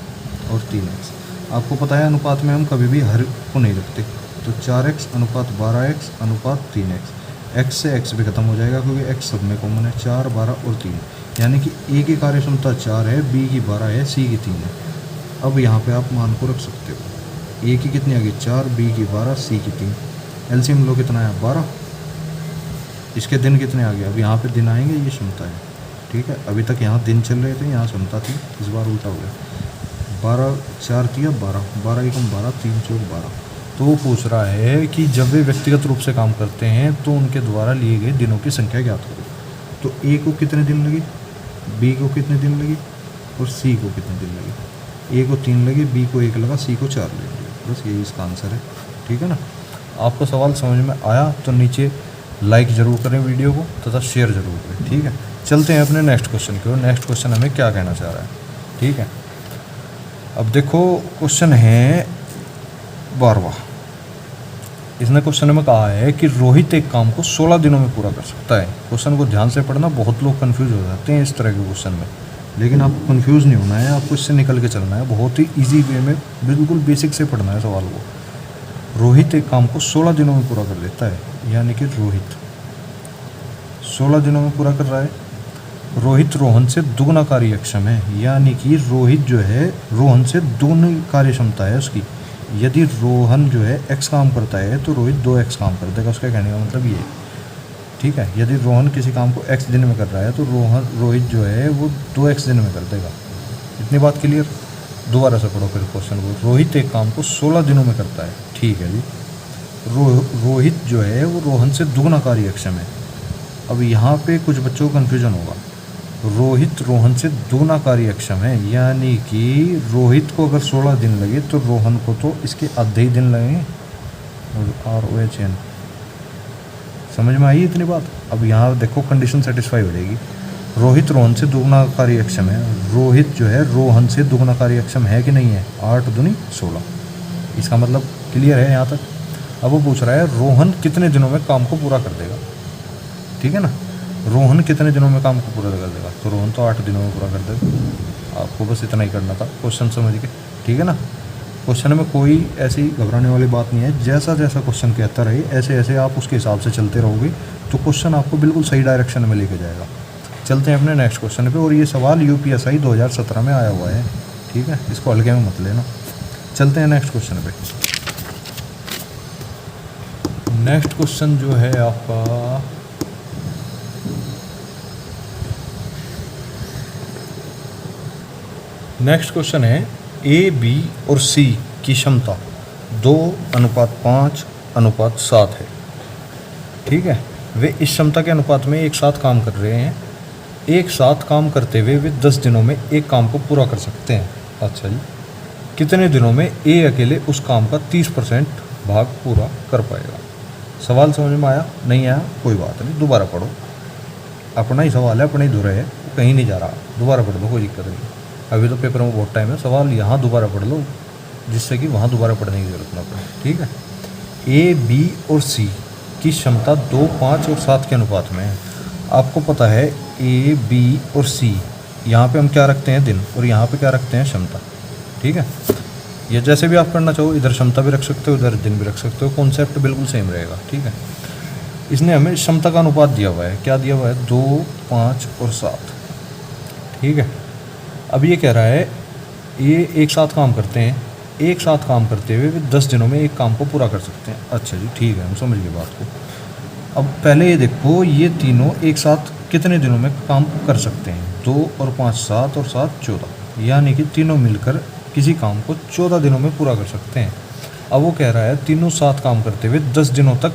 और 3x। आपको पता है अनुपात में हम कभी भी हर को नहीं रखते, तो 4x अनुपात 12x अनुपात 3x। x से x भी खत्म हो जाएगा क्योंकि x सब में कॉमन है, 4 12 और 3, यानी कि a की कार्य क्षमता 4 है, b की 12 है, c की 3 है। अब यहाँ पे आप मान को रख सकते हो। a की कितनी आ गई 4, b की 12, c की 3। एलसीएम लो कितना है 12। इसके दिन कितने आ गए, अब यहाँ पे दिन आएंगे, ये क्षमता है। ठीक है, अभी तक यहाँ दिन चल रहे थे, यहाँ क्षमता थी, इस बार उल्टा हो गया। 12 4 × 12, 12 एकम 12, 3 चौक 12। तो वो पूछ रहा है कि जब वे व्यक्तिगत रूप से काम करते हैं तो उनके द्वारा लिए गए दिनों की संख्या ज्ञात करो। तो ए को कितने दिन लगे, बी को कितने दिन लगे और सी को कितने दिन लगे। ए को 3 लगे, बी को 1 लगा, सी को 4 लगे। बस यही इसका आंसर है। ठीक है ना। आपको सवाल समझ में आया तो नीचे लाइक ज़रूर करें वीडियो को तथा शेयर ज़रूर करें। ठीक है, चलते हैं अपने नेक्स्ट क्वेश्चन की ओर। नेक्स्ट क्वेश्चन हमें क्या कहना चाह रहा है। ठीक है, अब देखो क्वेश्चन है 12वां। इसने क्वेश्चन में कहा है कि रोहित एक काम को 16 दिनों में पूरा कर सकता है। क्वेश्चन को ध्यान से पढ़ना, बहुत लोग कंफ्यूज हो जाते हैं इस तरह के क्वेश्चन में, लेकिन आपको कंफ्यूज नहीं होना है, आपको इससे निकल के चलना है। बहुत ही ईजी वे में बिल्कुल बेसिक से पढ़ना है सवाल को। रोहित एक काम को 16 दिनों में पूरा कर लेता है, यानी कि रोहित 16 दिनों में पूरा कर रहा है। रोहित रोहन से दुगना कार्यक्षम है, यानी कि रोहित जो है रोहन से दुगनी कार्य क्षमता है उसकी। यदि रोहन जो है x काम करता है तो रोहित 2x काम कर देगा, उसका कहने का मतलब ये। ठीक है, यदि रोहन किसी काम को x दिन में कर रहा है तो रोहित जो है वो 2x दिन में कर देगा। इतनी बात क्लियर। दोबारा से पढ़ो फिर क्वेश्चन को। रोहित एक काम को 16 दिनों में करता है। ठीक है जी। रोहित जो है वो रोहन से दुगना कार्यक्षम है। अब यहाँ पे कुछ बच्चों को कन्फ्यूजन होगा। रोहित रोहन से दुगना कार्यक्षम है, यानी कि रोहित को अगर 16 दिन लगे तो रोहन को तो इसके आधे ही दिन लगेंगे। ROHN समझ में आई इतनी बात। अब यहाँ देखो कंडीशन सेटिस्फाई हो जाएगी। रोहित रोहन से दुगना कार्यक्षम है। रोहित जो है रोहन से दुगना कार्यक्षम है कि नहीं है, 8 दूनी 16। इसका मतलब क्लियर है यहाँ तक। अब वो पूछ रहा है रोहन कितने दिनों में काम को पूरा कर देगा। ठीक है ना, रोहन कितने दिनों में काम को पूरा कर देगा, तो रोहन तो 8 दिनों में पूरा कर देगा। आपको बस इतना ही करना था क्वेश्चन समझ के। ठीक है ना, क्वेश्चन में कोई ऐसी घबराने वाली बात नहीं है। जैसा जैसा क्वेश्चन कहता रहे ऐसे ऐसे आप उसके हिसाब से चलते रहोगे तो क्वेश्चन आपको बिल्कुल सही डायरेक्शन में लेके जाएगा। चलते हैं अपने नेक्स्ट क्वेश्चन पे। और ये सवाल UPSI 2017 में आया हुआ है। ठीक है, इसको हल्के में मत लेना। चलते हैं नेक्स्ट क्वेश्चन पे। नेक्स्ट क्वेश्चन जो है आपका नेक्स्ट क्वेश्चन है A, B और C की क्षमता 2:5:7 है। ठीक है, वे इस क्षमता के अनुपात में एक साथ काम कर रहे हैं। एक साथ काम करते हुए वे 10 दिनों में एक काम को पूरा कर सकते हैं। अच्छा जी, कितने दिनों में A अकेले उस काम का 30% भाग पूरा कर पाएगा। सवाल समझ में आया? नहीं आया कोई बात नहीं, दोबारा पढ़ो। अपना ही सवाल है, अपना ही धुरा है, कहीं नहीं जा रहा। दोबारा पढ़ लो, कोई दिक्कत नहीं। अभी तो पेपर में बहुत टाइम है, सवाल यहाँ दोबारा पढ़ लो जिससे कि वहाँ दोबारा पढ़ने की ज़रूरत ना पड़े। ठीक है, A, B और C की क्षमता 2, 5 और 7 के अनुपात में है। आपको पता है A, B और C, यहाँ पे हम क्या रखते हैं दिन, और यहाँ पे क्या रखते हैं क्षमता। ठीक है, ये जैसे भी आप करना चाहो, इधर क्षमता भी रख सकते हो, इधर दिन भी रख सकते हो, कॉन्सेप्ट बिल्कुल सेम रहेगा। ठीक है, इसने हमें क्षमता का अनुपात दिया हुआ है। क्या दिया हुआ है? 2, 5 और 7। ठीक है। अब ये कह रहा है ये एक साथ काम करते हैं, एक साथ काम करते हुए वे 10 दिनों में एक काम को पूरा कर सकते हैं। अच्छा जी ठीक है, हम समझ गए बात को। अब पहले ये देखो ये तीनों एक साथ कितने दिनों में काम कर सकते हैं, 2 और 5 7 और 7 14, यानी कि तीनों मिलकर किसी काम को 14 दिनों में पूरा कर सकते हैं। अब वो कह रहा है तीनों साथ काम करते हुए 10 दिनों तक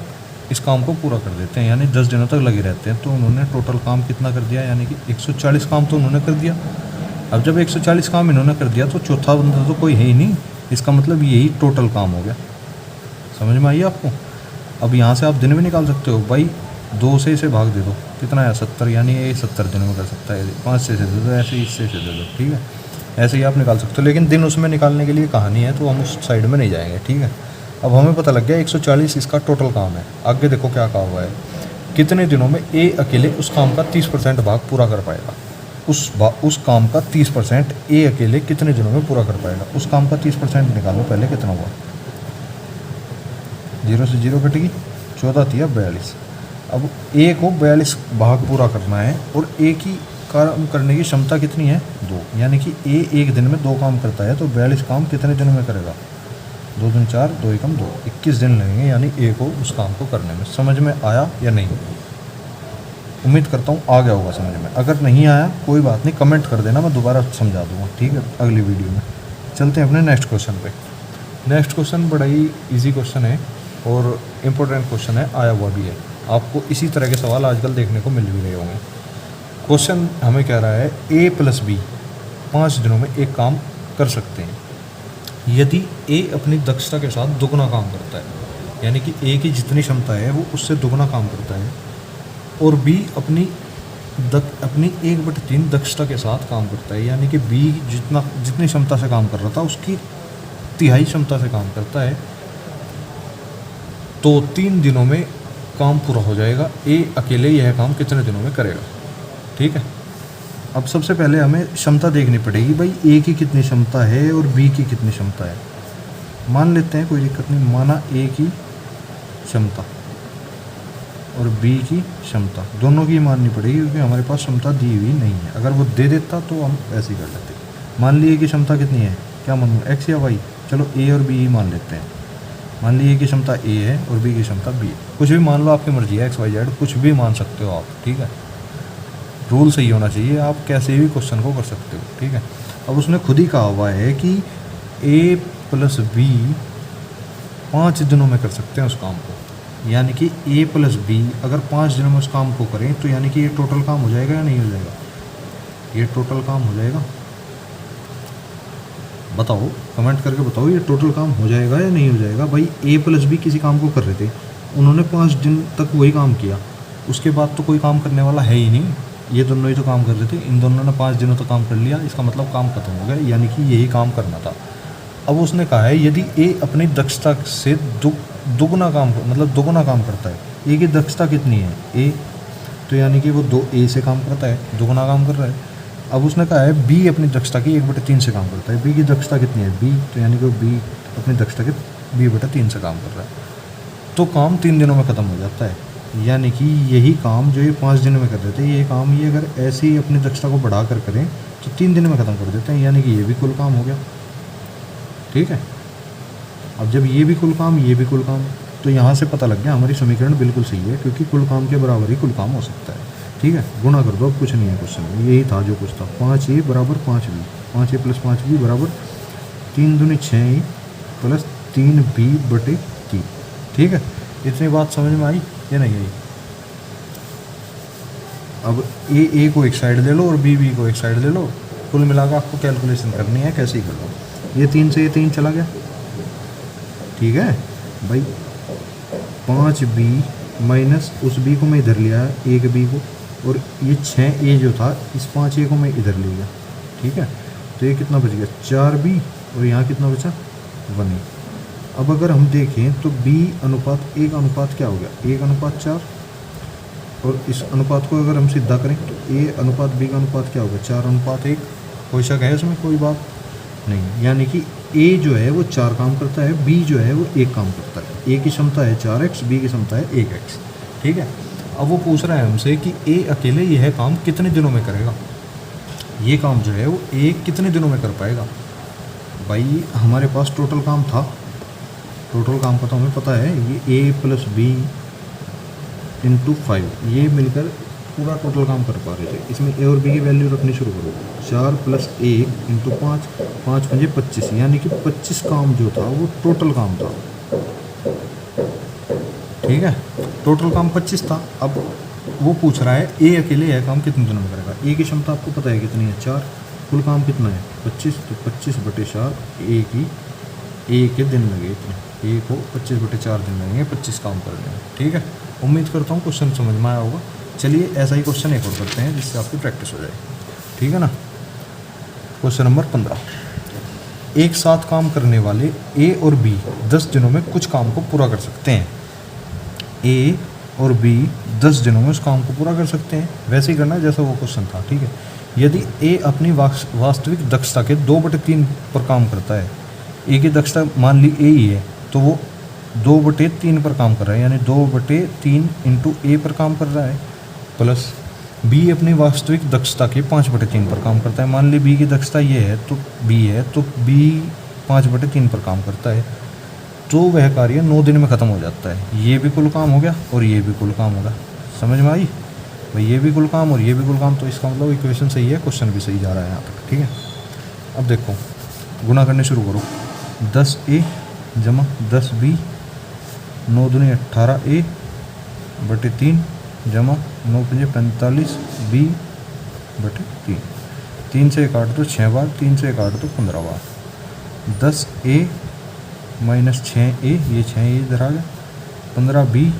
इस काम को पूरा कर देते हैं, यानी 10 दिनों तक लगे रहते हैं। तो उन्होंने टोटल काम कितना कर दिया, यानी कि 140 काम तो उन्होंने कर दिया। अब जब 140 काम इन्होंने कर दिया तो चौथा बंदा तो कोई है ही नहीं, इसका मतलब यही टोटल काम हो गया। समझ में आई आपको? अब यहाँ से आप दिन में निकाल सकते हो भाई, 2 से इसे भाग दे दो, कितना है 70, यानी ये 70 दिनों में कर सकता है। 5 से दे दो, ऐसे इससे दे दो, ठीक है। ऐसे ही आप निकाल सकते हो, लेकिन दिन उसमें निकालने के लिए कहानी है तो हम उस साइड में नहीं जाएंगे, ठीक है। अब हमें पता लग गया 140 इसका टोटल काम है। आगे देखो क्या कहा हुआ है, कितने दिनों में ए अकेले उस काम का 30% भाग पूरा कर पाएगा। उस काम का 30% ए अकेले कितने दिनों में पूरा कर पाएगा। उस काम का 30% निकालो पहले, कितना हुआ, 0 से 0 कटेगी, 14 थी, अब 42। अब ए को 42 भाग पूरा करना है और ए की काम करने की क्षमता कितनी है, 2, यानी कि ए एक दिन में 2 काम करता है, तो 42 काम कितने दिनों में करेगा, 2 दूनी 4, 2 एकम 2, 21 दिन लगेंगे यानी ए को उस काम को करने में। समझ में आया या नहीं? उम्मीद करता हूँ आ गया होगा समझ में। अगर नहीं आया कोई बात नहीं, कमेंट कर देना, मैं दोबारा समझा दूँगा, ठीक है, अगली वीडियो में। चलते हैं अपने नेक्स्ट क्वेश्चन पे। नेक्स्ट क्वेश्चन बड़ा ही ईजी क्वेश्चन है और इम्पोर्टेंट क्वेश्चन है, आया हुआ भी है। आपको इसी तरह के सवाल आजकल देखने को मिल भी रहे होंगे। क्वेश्चन हमें कह रहा है ए प्लस बी 5 दिनों में एक काम कर सकते हैं यदि ए अपनी दक्षता के साथ दुगना काम करता है, यानी कि ए की जितनी क्षमता है वो उससे दुगना काम करता है, और बी अपनी 1/3 दक्षता के साथ काम करता है, यानी कि बी जितनी क्षमता से काम कर रहा था उसकी तिहाई क्षमता से काम करता है, तो 3 दिनों में काम पूरा हो जाएगा। ए अकेले यह काम कितने दिनों में करेगा, ठीक है। अब सबसे पहले हमें क्षमता देखनी पड़ेगी, भाई ए की कितनी क्षमता है और बी की कितनी क्षमता है। मान लेते हैं, कोई दिक्कत नहीं, माना ए की क्षमता और बी की क्षमता दोनों की माननी पड़ेगी, क्योंकि हमारे पास क्षमता दी हुई नहीं है। अगर वो दे देता तो हम ऐसे ही कर लेते। मान लिए कि क्षमता कितनी है, क्या मानूँ, एक्स या वाई, चलो ए और बी ही मान लेते हैं। मान लीजिए कि क्षमता ए है और बी की क्षमता बी है, कुछ भी मान लो, आपकी मर्जी है, एक्स वाई जेड कुछ भी मान सकते हो आप, ठीक है। रूल सही होना चाहिए, आप कैसे भी क्वेश्चन को कर सकते हो, ठीक है। अब उसने खुद ही कहा हुआ है कि ए प्लस बी 5 दिनों में कर सकते हैं उस काम को, यानी कि ए प्लस बी अगर 5 दिनों में उस काम को करें तो यानी कि ये टोटल काम हो जाएगा या नहीं हो जाएगा, ये टोटल काम हो जाएगा। बताओ, कमेंट करके बताओ, ये टोटल काम हो जाएगा या नहीं हो जाएगा। भाई ए प्लस बी किसी काम को कर रहे थे, उन्होंने 5 दिन तक वही काम किया, उसके बाद तो कोई काम करने वाला है ही नहीं, ये दोनों ही तो काम कर रहे थे, इन दोनों ने 5 दिनों तक काम कर लिया, इसका मतलब काम खत्म हो गया, यानी कि यही काम करना था। अब उसने कहा है यदि ए अपनी दक्षता से दुगना काम करता है, ए की दक्षता कितनी है ए, तो यानी कि वो 2 ए से काम करता है, दुगना काम कर रहा है। अब उसने कहा है बी अपनी दक्षता की 1/3 से काम करता है, बी की दक्षता कितनी है बी, तो यानी कि वो बी अपनी दक्षता के 2/3 से काम कर रहा है, तो काम 3 दिनों में ख़त्म हो जाता है। यानी कि यही काम जो ये 5 दिनों में कर रहे थे, ये काम ये अगर ऐसे ही अपनी दक्षता को बढ़ा कर करें तो 3 दिन में ख़त्म कर देते हैं, यानी कि ये भी कुल काम हो गया, ठीक है। अब जब ये भी कुल काम, ये भी कुल काम, तो यहाँ से पता लग गया हमारी समीकरण बिल्कुल सही है, क्योंकि कुल काम के बराबर ही कुल काम हो सकता है, ठीक है। गुणा कर दो, अब कुछ नहीं है क्वेश्चन में, यही था जो कुछ था। 5A बराबर 5B, 5A प्लस 5B बराबर 3 दूनी 6A प्लस 3B/3, ठीक है। इतनी बात समझ में आई या नहीं आई? अब ए को एक साइड ले लो और बी को एक साइड ले लो, कुल मिलाकर आपको कैलकुलेशन करनी है, कैसे ही कर लो। ये 3 से ये 3 चला गया, ठीक है भाई। 5B माइनस उस B को मैं इधर लिया, 1B को, और ये 6A जो था इस 5A को मैं इधर ले गया, ठीक है। तो ये कितना बच गया 4B, और यहाँ कितना बचा 1A। अब अगर हम देखें तो B अनुपात 1 अनुपात क्या हो गया 1/4, और इस अनुपात को अगर हम सीधा करें तो A अनुपात B का अनुपात क्या होगा 4/1। कोई शक है इसमें, कोई बात नहीं, यानी कि A जो है वो 4 काम करता है, B जो है वो 1 काम करता है। A की क्षमता है 4x, B की क्षमता है 1x, ठीक है। अब वो पूछ रहा है हमसे कि A अकेले यह काम कितने दिनों में करेगा। ये काम जो है वो ए कितने दिनों में कर पाएगा। भाई हमारे पास टोटल काम था, टोटल काम का तो हमें पता है, ये ए प्लस बी इंटू 5, ये मिलकर पूरा टोटल काम कर पा रहे थे। इसमें ए और बी की वैल्यू रखनी शुरू करो, 4 प्लस 1 इंटू 5, 5 पंजे 25, यानी कि 25 काम जो था वो टोटल काम था। ठीक है, टोटल काम 25 था। अब वो पूछ रहा है ए अकेले यह काम कितने दिनों में करेगा। ए की क्षमता आपको पता है कितनी है, 4, कुल काम कितना है 25, तो 25/4 ए के दिन लगे इतने, ए को 25/4 दिन लगेंगे 25 काम करने में। ठीक है, उम्मीद करता हूँ क्वेश्चन समझ में आया होगा। चलिए ऐसा ही क्वेश्चन एक और करते हैं जिससे आपकी प्रैक्टिस हो जाए। ठीक है ना। क्वेश्चन नंबर 15, एक साथ काम करने वाले ए और बी 10 दिनों में कुछ काम को पूरा कर सकते हैं। ए और बी 10 दिनों में उस काम को पूरा कर सकते हैं, वैसे ही करना है जैसा वो क्वेश्चन था। ठीक है, यदि ए अपनी वास्तविक दक्षता के 2/3 पर काम करता है, ए की दक्षता मान ली ए ही है, तो वो 2/3 पर काम कर रहा है, यानी 2/3 इंटू ए पर काम कर रहा है, प्लस बी अपनी वास्तविक दक्षता के 5/3 पर काम करता है। मान ली बी की दक्षता ये है तो बी है, तो बी 5/3 पर काम करता है, तो वह कार्य 9 दिन में ख़त्म हो जाता है। ये भी कुल काम हो गया और ये भी कुल काम होगा। समझ में आई भाई, ये भी कुल काम और ये भी कुल काम, तो इसका मतलब इक्वेशन सही है, क्वेश्चन भी सही जा रहा है यहाँ तक। ठीक है, अब देखो गुना करने शुरू करो, 10A जमा 10B, 9 दूनी 18A बटे 3 जमा 9 पंजे 45B/3, 3 से 1 काट दो 6 बार, 3 से 1 काट दो 15 बार, 10A माइनस 6A, ये 6A इधर आ गया, 15B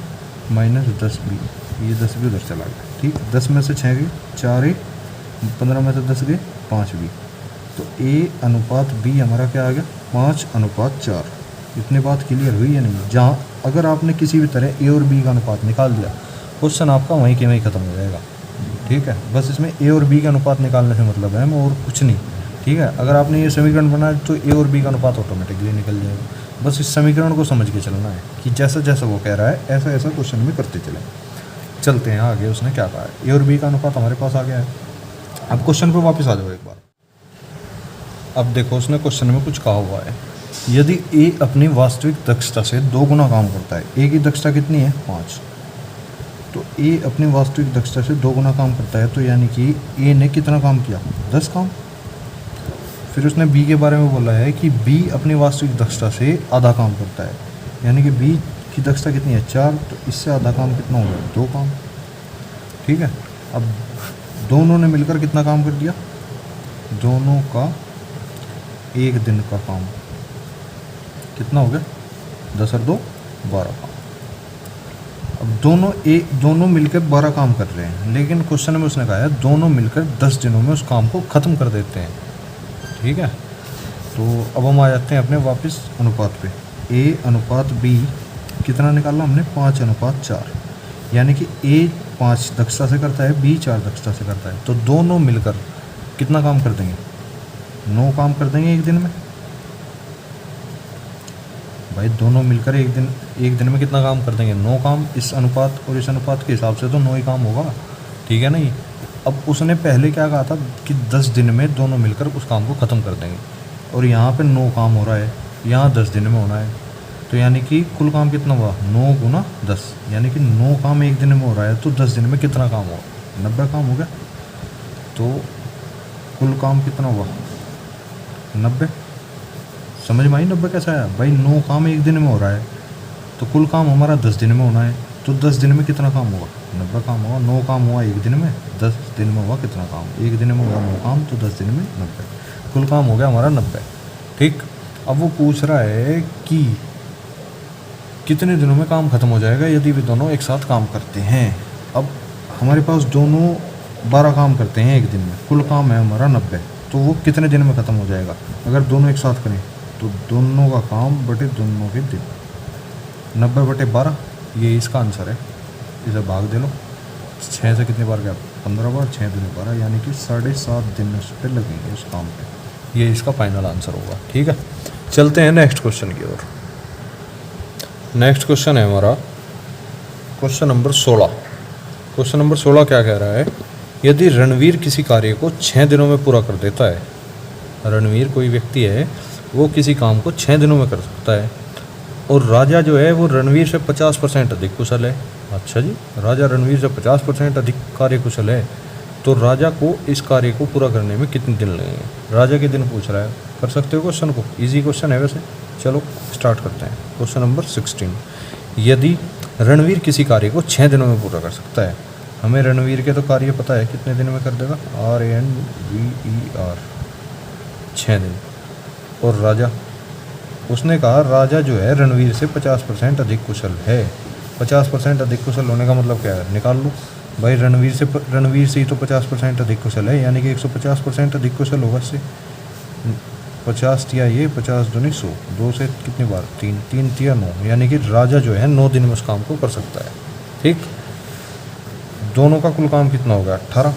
माइनस 10B, ये 10B उधर चला गया। ठीक, 10 में से 6 गए 4A, 15 में से 10 गए 5B, तो A अनुपात B हमारा क्या आ गया 5:4। इतनी बात क्लियर हुई है नहीं। जहाँ अगर आपने किसी भी तरह A और B का अनुपात निकाल दिया, क्वेश्चन आपका वहीं के वहीं ख़त्म हो जाएगा। ठीक है, बस इसमें A और B का अनुपात निकालने से मतलब है और कुछ नहीं। ठीक है, अगर आपने ये समीकरण बनाया तो A और B का अनुपात ऑटोमेटिकली निकल जाएगा। बस इस समीकरण को समझ के चलना है कि जैसा जैसा वो कह रहा है ऐसा ऐसा क्वेश्चन में करते चलें। चलते हैं आगे, उसने क्या कहा है। A और B का अनुपात हमारे पास आ गया है। अब क्वेश्चन पर वापस आ जाओ एक बार। अब देखो उसने क्वेश्चन में कुछ कहा हुआ है, यदि A अपनी वास्तविक दक्षता से 2 गुना काम करता है, A की दक्षता कितनी है 5, तो A अपनी वास्तविक दक्षता से 2 गुना काम करता है, तो यानी कि A ने कितना काम किया 10 काम। फिर उसने B के बारे में बोला है कि B अपनी वास्तविक दक्षता से आधा काम करता है, यानी कि B की दक्षता कितनी है 4, तो इससे आधा काम कितना होगा 2 काम। ठीक है, अब दोनों ने मिलकर कितना काम कर दिया, दोनों का 1 दिन का काम कितना हो गया 10 और 2 12 काम। अब दोनों मिलकर 12 काम कर रहे हैं, लेकिन क्वेश्चन में उसने कहा है दोनों मिलकर 10 दिनों में उस काम को ख़त्म कर देते हैं। ठीक है, तो अब हम आ जाते हैं अपने वापस अनुपात पे। A अनुपात B कितना निकाला हमने 5:4, यानी कि A 5 दक्षता से करता है, B 4 दक्षता से करता है, तो दोनों मिलकर कितना काम कर देंगे 9 काम कर देंगे 1 दिन में। भाई दोनों मिलकर एक दिन में कितना काम कर देंगे 9 काम। इस अनुपात और इस अनुपात के हिसाब से तो 9 ही काम होगा। ठीक है नहीं। अब उसने पहले क्या कहा था कि 10 दिन में दोनों मिलकर उस काम को ख़त्म कर देंगे, और यहाँ पे 9 काम हो रहा है, यहाँ 10 दिन में होना है, तो यानी कि कुल काम कितना हुआ 9 गुना 10, यानी कि 9 काम 1 दिन में हो रहा है, तो 10 दिन में कितना काम हुआ 90 काम हो गया। तो कुल काम कितना हुआ 90। समझ में आई 90 कैसा आया भाई, 9 काम 1 दिन में हो रहा है, तो कुल काम हमारा 10 दिन में होना है, तो 10 दिन में कितना काम होगा 90 काम होगा। 9 काम हुआ 1 दिन में, 10 दिन में हुआ कितना काम, 1 दिन में हुआ 9 काम, तो 10 दिन में 90, कुल काम हो गया हमारा 90। ठीक, अब वो पूछ रहा है कि कितने दिनों में काम खत्म हो जाएगा यदि वे दोनों एक साथ काम करते हैं। अब हमारे पास दोनों 12 काम करते हैं 1 दिन में, कुल काम है हमारा 90, तो वो कितने दिन में ख़त्म हो जाएगा अगर दोनों एक साथ करें, तो दोनों का काम बटे दोनों के दिन, 90/12, ये इसका आंसर है। इसे भाग दे लो, 6 से कितनी बार गया 15 बार, 6 दूनी 12, यानी कि 7.5 दिन उस पर लगेंगे उस काम पे। ये इसका फाइनल आंसर होगा। ठीक है, चलते हैं नेक्स्ट क्वेश्चन की ओर। नेक्स्ट क्वेश्चन है हमारा क्वेश्चन नंबर 16। क्वेश्चन नंबर 16 क्या कह रहा है यदि रणवीर किसी कार्य को 6 दिनों में पूरा कर देता है, रणवीर कोई व्यक्ति है, वो किसी काम को 6 दिनों में कर सकता है, और राजा जो है वो रणवीर से 50% अधिक कुशल है। अच्छा जी, राजा रणवीर से 50% अधिक कार्य कुशल है, तो राजा को इस कार्य को पूरा करने में कितने दिन लगेंगे? राजा के दिन पूछ रहा है। कर सकते हो क्वेश्चन को, इजी क्वेश्चन है वैसे। चलो स्टार्ट करते हैं। क्वेश्चन नंबर 16, यदि रणवीर किसी कार्य को 6 दिनों में पूरा कर सकता है, हमें रणवीर के तो कार्य पता है कितने दिन में कर देगा, RNVER 6 दिन। और राजा, उसने कहा राजा जो है रणवीर से 50% अधिक कुशल है। 50% अधिक कुशल होने का मतलब क्या है? निकाल लो भाई, रणवीर से ही तो 50% अधिक कुशल है, यानी कि 150% अधिक कुशल होगा इससे। 50 तिया ये, 50 दूनी 100, 2 से कितनी बार? 3, 3 तिया 9, यानी कि राजा जो है 9 दिन में उस काम को कर सकता है। ठीक, दोनों का कुल काम कितना होगा? 18,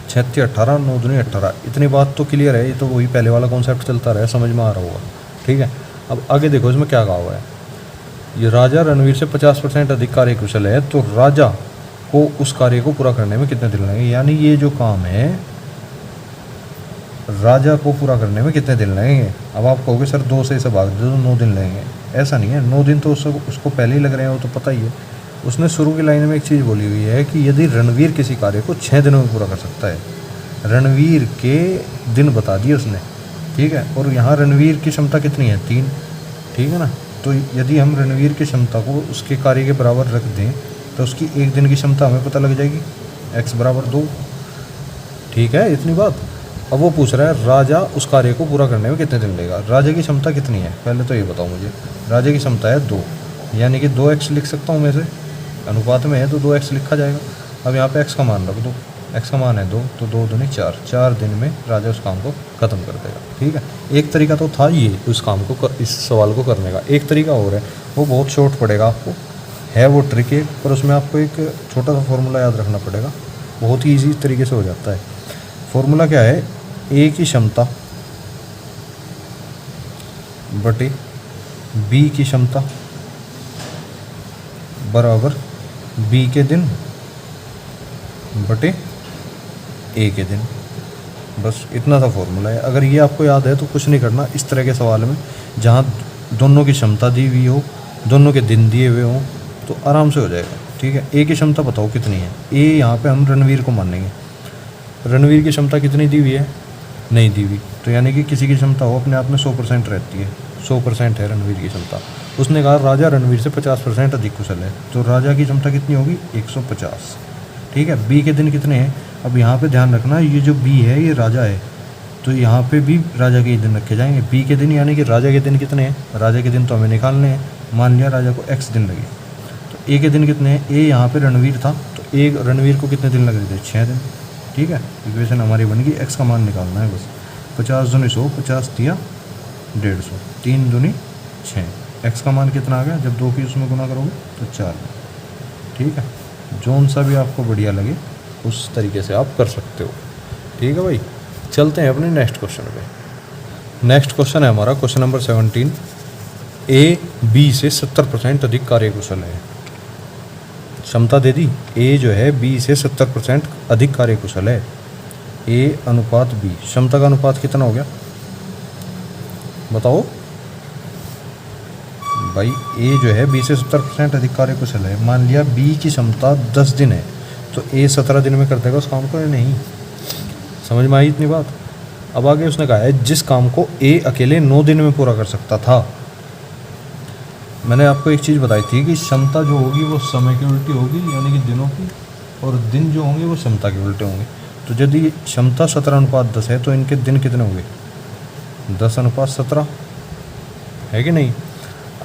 6 तिया 18, 9 दूनी 18। इतनी बात तो क्लियर है, ये तो वही पहले वाला कॉन्सेप्ट चलता रहा है, समझ में आ रहा होगा। ठीक है, अब आगे देखो इसमें क्या कहा हुआ है। ये राजा रणवीर से 50% अधिक कार्य कुशल है, तो राजा को उस कार्य को पूरा करने में कितने दिन लगेंगे? यानी ये जो काम है राजा को पूरा करने में कितने दिन लगेंगे? अब आप कहोगे सर 2 से इसे भाग दे तो 9 दिन लगेंगे। ऐसा नहीं है, 9 दिन तो उसको पहले ही लग रहे हैं, वो तो पता ही है। उसने शुरू की लाइन में एक चीज़ बोली हुई है कि यदि रणवीर किसी कार्य को 6 दिनों में पूरा कर सकता है, रणवीर के दिन बता दिए उसने। ठीक है, और यहाँ रणवीर की क्षमता कितनी है? 3। ठीक है ना, तो यदि हम रणवीर की क्षमता को उसके कार्य के बराबर रख दें तो उसकी एक दिन की क्षमता हमें पता लग जाएगी, x बराबर 2। ठीक है, इतनी बात। अब वो पूछ रहा है राजा उस कार्य को पूरा करने में कितने दिन लगेगा। राजा की क्षमता कितनी है पहले तो ये बताओ मुझे। राजा की क्षमता है 2, यानी कि 2x लिख सकता हूँ मैं से, अनुपात में है तो 2x लिखा जाएगा। अब यहाँ पे x का मान रख दो, x का मान है 2, तो 2 दूनी 4, 4 दिन में राजा उस काम को ख़त्म कर देगा। ठीक है, एक तरीका तो था ये उस काम को, इस सवाल को करने का। एक तरीका और है, वो बहुत शॉर्ट पड़ेगा आपको, है वो ट्रिक है, पर उसमें आपको एक छोटा सा फॉर्मूला याद रखना पड़ेगा, बहुत ही ईजी तरीके से हो जाता है। फॉर्मूला क्या है? ए की क्षमता बटे बी की क्षमता बराबर बी के दिन बटे ए के दिन। बस इतना सा फॉर्मूला है। अगर ये आपको याद है तो कुछ नहीं करना। इस तरह के सवाल में जहाँ दोनों की क्षमता दी हुई हो, दोनों के दिन दिए हुए हों, तो आराम से हो जाएगा। ठीक है, ए की क्षमता बताओ कितनी है? ए यहाँ पे हम रणवीर को मानेंगे। रणवीर की क्षमता कितनी दी हुई है? नहीं दी हुई, तो यानी कि किसी की क्षमता हो अपने आप में 100% रहती है। 100% है रणवीर की क्षमता। उसने कहा राजा रणवीर से 50% अधिक कुशल है, तो राजा की क्षमता कितनी होगी? 150। ठीक है, बी के दिन कितने हैं? अब यहाँ पे ध्यान रखना, ये जो बी है ये राजा है, तो यहाँ पे भी राजा के दिन रखे जाएंगे। बी के दिन यानी कि राजा के दिन कितने हैं? राजा के दिन तो हमें निकालने हैं। मान लिया राजा को x दिन लगे, तो ए के दिन कितने हैं? ए यहाँ पे रणवीर था, तो ए रणवीर को कितने दिन लग रहे थे? 6 दिन। ठीक है, इक्वेशन हमारी बन गई। x का मान निकालना है बस। 50 दूनी 100, 50 तिया 150, 3 दूनी 6। x का मान कितना आ गया? जब 2 की उसमें गुना करोगे तो 4। ठीक है, जोन सा भी आपको बढ़िया लगे उस तरीके से आप कर सकते हो। ठीक है भाई, चलते हैं अपने नेक्स्ट क्वेश्चन पे। नेक्स्ट क्वेश्चन है हमारा क्वेश्चन नंबर 17। ए बी से 70% अधिक कार्यकुशल है। क्षमता दे दी, ए जो है बी से 70% अधिक कार्यकुशल है। ए अनुपात बी, क्षमता का अनुपात कितना हो गया बताओ भाई। ए जो है बी से 70% अधिक कार्यकुशल है। मान लिया बी की क्षमता 10 दिन है, तो ए 17 दिन में कर देगा उस काम को या नहीं? समझ में आई इतनी बात? अब आगे उसने कहा है जिस काम को ए अकेले 9 दिन में पूरा कर सकता था। मैंने आपको एक चीज़ बताई थी कि क्षमता जो होगी वो समय की उल्टी होगी, यानी कि दिनों की, और दिन जो होंगे वो क्षमता के उल्टे होंगे। तो यदि क्षमता 17:10 है तो इनके दिन कितने होंगे? 10:17 है कि नहीं?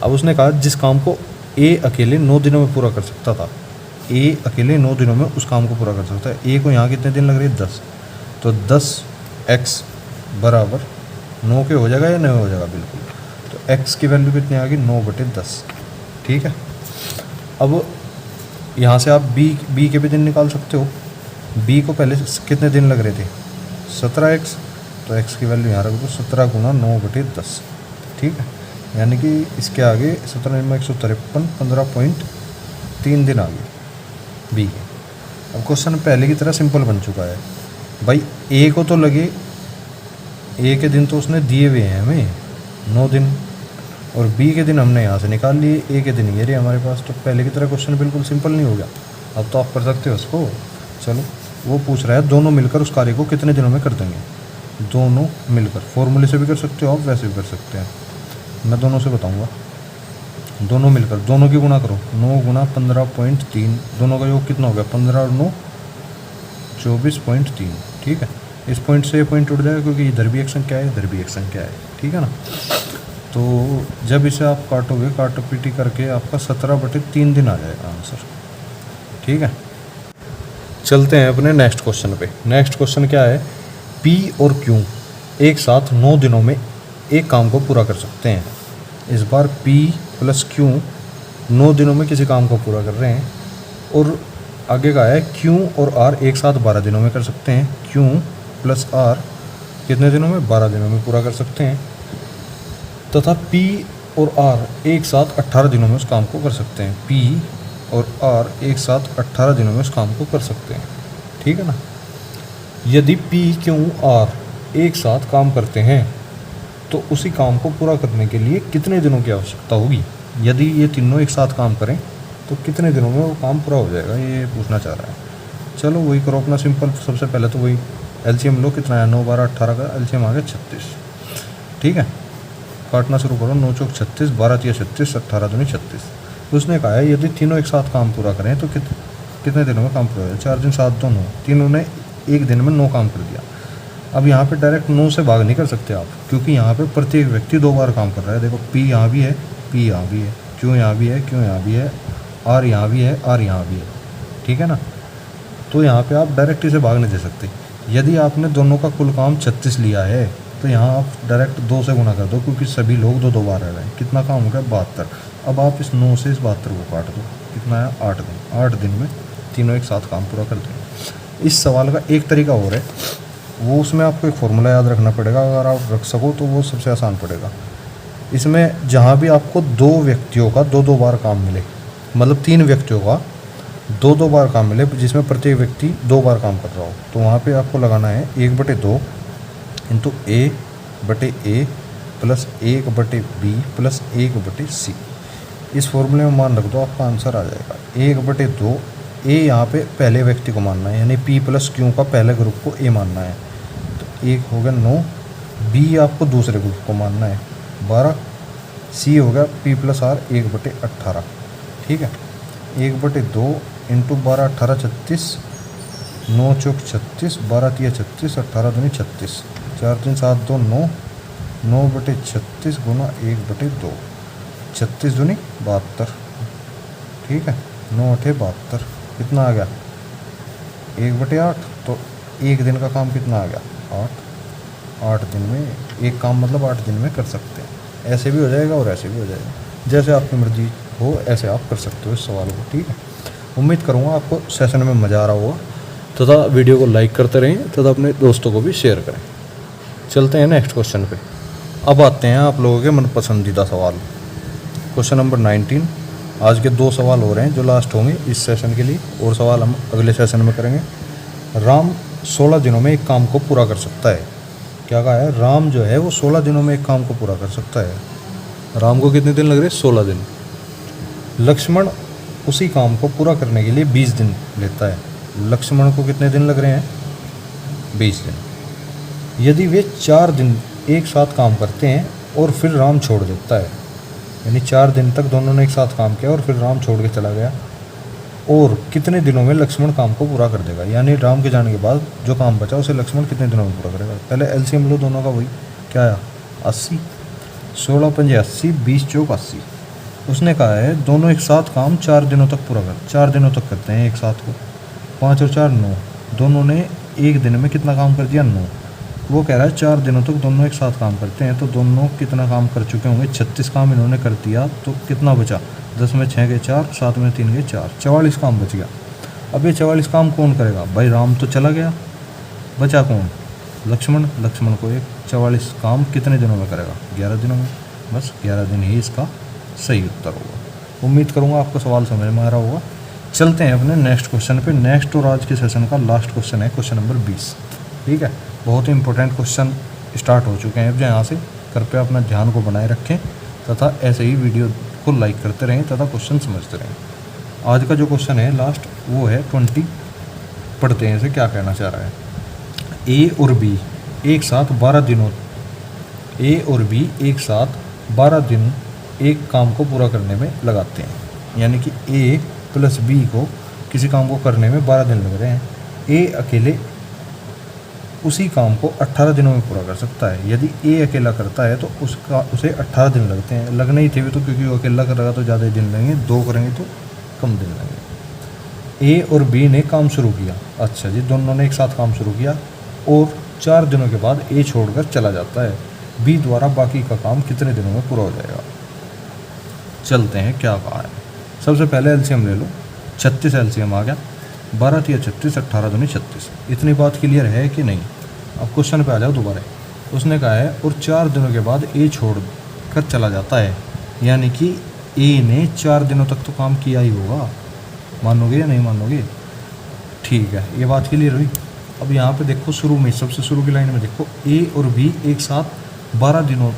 अब उसने कहा जिस काम को ए अकेले 9 दिनों में पूरा कर सकता था, ए अकेले 9 दिनों में उस काम को पूरा कर सकता है। ए को यहाँ कितने दिन लग रहे हैं? 10। तो 10x बराबर 9 के हो जाएगा या नहीं हो जाएगा? बिल्कुल। तो x की वैल्यू कितनी आ गई? 9/10। ठीक है, अब यहाँ से आप b के भी दिन निकाल सकते हो। b को पहले कितने दिन लग रहे थे? 17x, तो x की वैल्यू यहाँ रख दो, 17 गुना 9/10। ठीक है, यानी कि इसके आगे 17 में 153, 15.3 दिन आ गए b के। अब क्वेश्चन पहले की तरह सिंपल बन चुका है भाई। ए को तो लगे, ए के दिन तो उसने दिए हुए हैं हमें 9 दिन, और बी के दिन हमने यहाँ से निकाल लिए, ए के दिन ये रहे हमारे पास। तो पहले की तरह क्वेश्चन बिल्कुल सिंपल नहीं हो गया। अब तो आप कर सकते हो उसको। चलो, वो पूछ रहा है दोनों मिलकर उस कार्य को कितने दिनों में कर देंगे। दोनों मिलकर फॉर्मूले से भी कर सकते हो आप, वैसे भी कर सकते हैं। मैं दोनों से बताऊंगा। दोनों मिलकर, दोनों की गुणा करो, 9 गुणा 15.3, दोनों का योग कितना हो गया 15 और 9 24.3। ठीक है, इस पॉइंट से ये पॉइंट उठ जाएगा क्योंकि इधर भी एक संख्या है, इधर भी एक संख्या है। ठीक है ना। तो जब इसे आप काटोगे, काटो पीटी करके आपका 17/3 दिन आ जाएगा आंसर। ठीक है, चलते हैं अपने नेक्स्ट क्वेश्चन पे। नेक्स्ट क्वेश्चन क्या है, पी और क्यू एक साथ 9 दिनों में एक काम को पूरा कर सकते हैं। इस बार पी प्लस क्यू 9 दिनों में किसी काम को पूरा कर रहे हैं, और आगे का है क्यू और आर एक साथ 12 दिनों में कर सकते हैं। क्यू प्लस आर कितने दिनों में, 12 दिनों में पूरा कर सकते हैं। तथा पी और आर एक साथ 18 दिनों में उस काम को कर सकते हैं। पी और आर एक साथ 18 दिनों में उस काम को कर सकते हैं। ठीक है ना। यदि पी क्यू आर एक साथ काम करते हैं तो उसी काम को पूरा करने के लिए कितने दिनों की आवश्यकता होगी। यदि ये तीनों एक साथ काम करें तो कितने दिनों में वो काम पूरा हो जाएगा, ये पूछना चाह रहा है। चलो वही करो अपना सिंपल। सबसे पहले तो वही एलसीएम लो, कितना है 9 12 18 का एलसीएम आ गया 36। ठीक है, काटना शुरू करो। 9 चौक 36, 12 तिया 36, 18 दूनी 36। उसने कहा है यदि तीनों एक साथ काम पूरा करें तो कितने दिनों में काम पूरा हो जाए। 4 दिन 7 2 9, तीनों ने एक दिन में 9 काम कर दिया। अब यहाँ पे डायरेक्ट 9 से भाग नहीं कर सकते आप, क्योंकि यहाँ पे प्रत्येक व्यक्ति 2 बार काम कर रहा है। देखो पी यहाँ भी है, पी यहाँ भी है, क्यू यहाँ भी है, क्यू यहाँ भी है, आर यहाँ भी है, आर यहाँ भी है। ठीक है ना। तो यहाँ पे आप डायरेक्ट इसे भाग नहीं दे सकते। यदि आपने दोनों का कुल काम 36 लिया है तो यहाँ आप डायरेक्ट 2 से गुना कर दो, क्योंकि सभी लोग 2 2 बार रह रहे हैं। कितना काम हो गया 72। अब आप इस 9 से इस 72 को काट दो, कितना है 8 दिन। 8 दिन में तीनों एक साथ काम पूरा कर देंगे। इस सवाल का एक तरीका और है, वो उसमें आपको एक फॉर्मूला याद रखना पड़ेगा। अगर आप रख सको तो वो सबसे आसान पड़ेगा। इसमें जहाँ भी आपको 2 व्यक्तियों का 2 2 बार काम मिले, मतलब 3 व्यक्तियों का 2 2 बार काम मिले, जिसमें प्रत्येक व्यक्ति 2 बार काम कर रहा हो, तो वहाँ पे आपको लगाना है 1/2 into A/A plus 1/B plus 1/C। इस फॉर्मूले में मान रख दो, आपका आंसर आ जाएगा 1/2। ए यहाँ पे पहले व्यक्ति को मानना है, यानी P प्लस क्यू का पहले ग्रुप को A मानना है, तो 1 हो गया 9। B आपको दूसरे ग्रुप को मानना है 12। C हो गया P प्लस R 1/18। ठीक है, 1/2 इंटू 12 18 36, 9 चौक 36, 12 तिया 36, 18 दूनी 36, 4 3 7 2 9, 9/36 गुना 1/2, 36 दूनी 72। ठीक है, 9 8 72, कितना आ गया 1/8। तो एक दिन का काम कितना आ गया 8। 8 दिन में एक काम, मतलब 8 दिन में कर सकते हैं। ऐसे भी हो जाएगा और ऐसे भी हो जाएगा, जैसे आपकी मर्जी हो ऐसे आप कर सकते हो इस सवाल को। ठीक है, उम्मीद करूँगा आपको सेशन में मज़ा आ रहा होगा, तथा वीडियो को लाइक करते रहें तथा अपने दोस्तों को भी शेयर करें। चलते हैं नेक्स्ट क्वेश्चन पे। अब आते हैं आप लोगों के मन पसंदीदा सवाल, क्वेश्चन नंबर 19। आज के 2 सवाल हो रहे हैं जो लास्ट होंगे इस सेशन के लिए, और सवाल हम अगले सेशन में करेंगे। राम 16 दिनों में एक काम को पूरा कर सकता है। क्या कहा है, राम जो है वो 16 दिनों में एक काम को पूरा कर सकता है। राम को कितने दिन लग रहे हैं 16 दिन। लक्ष्मण उसी काम को पूरा करने के लिए 20 दिन लेता है। लक्ष्मण को कितने दिन लग रहे हैं 20 दिन। यदि वे 4 दिन एक साथ काम करते हैं और फिर राम छोड़ देता है, यानी 4 दिन तक दोनों ने एक साथ काम किया और फिर राम छोड़ के चला गया, और कितने दिनों में लक्ष्मण काम को पूरा कर देगा। यानी राम के जाने के बाद जो काम बचा उसे लक्ष्मण कितने दिनों में पूरा करेगा। पहले एलसीएम लो दोनों का, वही क्या आया 80, 16 पंजे 80, 20 चौक 80। उसने कहा है दोनों एक साथ काम 4 दिनों तक पूरा कर, 4 दिनों तक करते हैं एक साथ को। 5 और 4 9, दोनों ने एक दिन में कितना काम कर दिया 9। वो कह रहा है 4 दिनों तक दोनों एक साथ काम करते हैं, तो दोनों कितना काम कर चुके होंगे 36 काम इन्होंने कर दिया, तो कितना बचा 10 में 6 गए 4, 7 में 3 गए 4, 44 काम बच गया। अब ये 44 काम कौन करेगा भाई, राम तो चला गया, बचा कौन लक्ष्मण। लक्ष्मण को एक 44 काम कितने दिनों में करेगा 11 दिनों में। बस 11 दिन ही इसका सही उत्तर होगा। उम्मीद करूँगा आपको सवाल समझ में आ रहा होगा। चलते हैं अपने नेक्स्ट क्वेश्चन पे। नेक्स्ट और आज के सेशन का लास्ट क्वेश्चन है क्वेश्चन नंबर 20। ठीक है, बहुत ही इंपॉर्टेंट क्वेश्चन स्टार्ट हो चुके हैं अब यहाँ से। कृपया अपना ध्यान को बनाए रखें तथा ऐसे ही वीडियो को लाइक करते रहें तथा क्वेश्चन समझते रहें। आज का जो क्वेश्चन है लास्ट वो है 20। पढ़ते हैं इसे क्या कहना चाह रहा है। ए और बी एक साथ 12 दिनों ए और बी एक साथ 12 दिन एक काम को पूरा करने में लगाते हैं। यानी कि ए प्लस बी को किसी काम को करने में 12 दिन लग रहे हैं। ए अकेले उसी काम को 18 दिनों में पूरा कर सकता है। यदि ए अकेला करता है तो उसे 18 दिन लगते हैं। लगने ही थे भी तो, क्योंकि वो अकेला करेगा तो ज़्यादा दिन लगेंगे, दो करेंगे तो कम दिन लगेंगे। ए और बी ने काम शुरू किया। अच्छा जी, दोनों ने एक साथ काम शुरू किया और 4 दिनों के बाद ए छोड़कर चला जाता है। बी द्वारा बाकी का काम कितने दिनों में पूरा हो जाएगा। चलते हैं क्या कहा है। सबसे पहले एलसीएम ले लो। 36 एलसीएम आ गया। 12 तिया 36, 18 दूनी 36। इतनी बात क्लियर है कि नहीं। अब क्वेश्चन पे आ जाओ दोबारा। उसने कहा है और 4 दिनों के बाद ए छोड़ कर चला जाता है। यानी कि ए ने 4 दिनों तक तो काम किया ही होगा। मानोगे या नहीं मानोगे? ठीक है, ये बात क्लियर हुई। अब यहाँ पे देखो, शुरू में सबसे शुरू की लाइन में देखो, ए और बी एक साथ 12 दिनों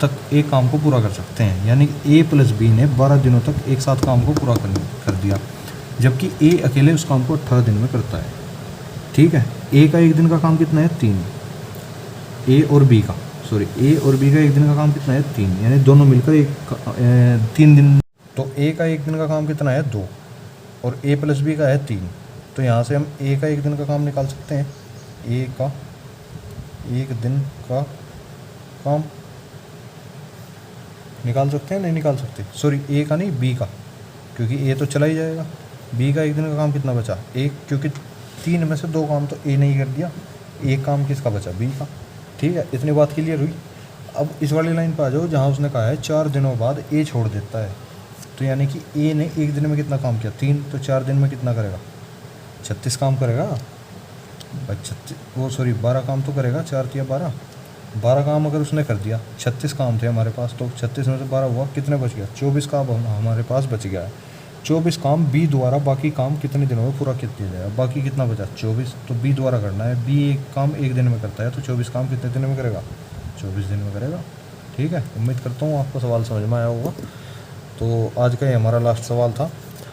तक एक काम को पूरा कर सकते हैं। यानी ए प्लस बी ने 12 दिनों तक एक साथ काम को पूरा कर दिया, जबकि ए अकेले उस काम को 18 दिन में करता है। ठीक है, ए का एक दिन का काम कितना है? 3। ए और बी का एक दिन का काम कितना है? 3। यानी दोनों मिलकर 3 दिन। तो ए का एक दिन का काम कितना है? 2 और ए प्लस बी का है 3। तो यहाँ से हम ए का एक दिन का काम निकाल सकते हैं। ए का एक दिन का काम निकाल सकते हैं, नहीं निकाल सकते? सॉरी, ए का नहीं, बी का, क्योंकि ए तो चला ही जाएगा। बी का एक दिन का काम कितना बचा? एक, क्योंकि 3 में से 2 काम तो ए ने ही कर दिया। एक काम किसका बचा? बी का। ठीक है, इतनी बात क्लियर हुई। अब इस वाली लाइन पर आ जाओ जहाँ उसने कहा है 4 दिनों बाद ए छोड़ देता है। तो यानी कि ए ने एक दिन में कितना काम किया? 3। तो 4 दिन में कितना करेगा? 36 काम करेगा भाई। 12 काम तो करेगा। 4 तिया 12 काम अगर उसने कर दिया। 36 काम थे हमारे पास, तो 36 में से 12 हुआ, कितने बच गया? 24 काम हमारे पास बच गया है। 24 काम बी द्वारा बाकी काम कितने दिनों में पूरा किया जाएगा? बाकी कितना बचा? 24। तो बी द्वारा करना है। बी एक काम एक दिन में करता है, तो 24 काम कितने दिन में करेगा? 24 दिन में करेगा। ठीक है, उम्मीद करता हूँ आपको सवाल समझ में आया होगा। तो आज का ये हमारा लास्ट सवाल था।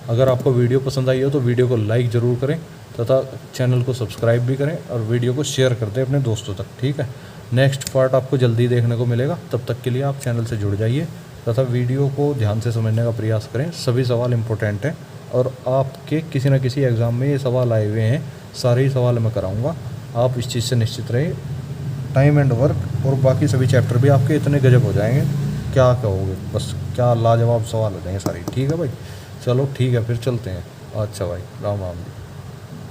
अगर आपको वीडियो पसंद आई हो तो वीडियो को लाइक ज़रूर करें तथा चैनल को सब्सक्राइब भी करें और वीडियो को शेयर कर दें अपने दोस्तों तक। ठीक है, नेक्स्ट पार्ट आपको जल्दी देखने को मिलेगा। तब तक के लिए आप चैनल से जुड़ जाइए तथा वीडियो को ध्यान से समझने का प्रयास करें। सभी सवाल इम्पोर्टेंट हैं और आपके किसी न किसी एग्ज़ाम में ये सवाल आए हुए हैं। सारे ही सवाल मैं कराऊंगा, आप इस चीज़ से निश्चित रहे। टाइम एंड वर्क और बाकी सभी चैप्टर भी आपके इतने गजब हो जाएंगे, क्या कहोगे, बस क्या लाजवाब सवाल हो जाएंगे सारे। ठीक है भाई, चलो ठीक है, फिर चलते हैं। अच्छा भाई, राम राम जी।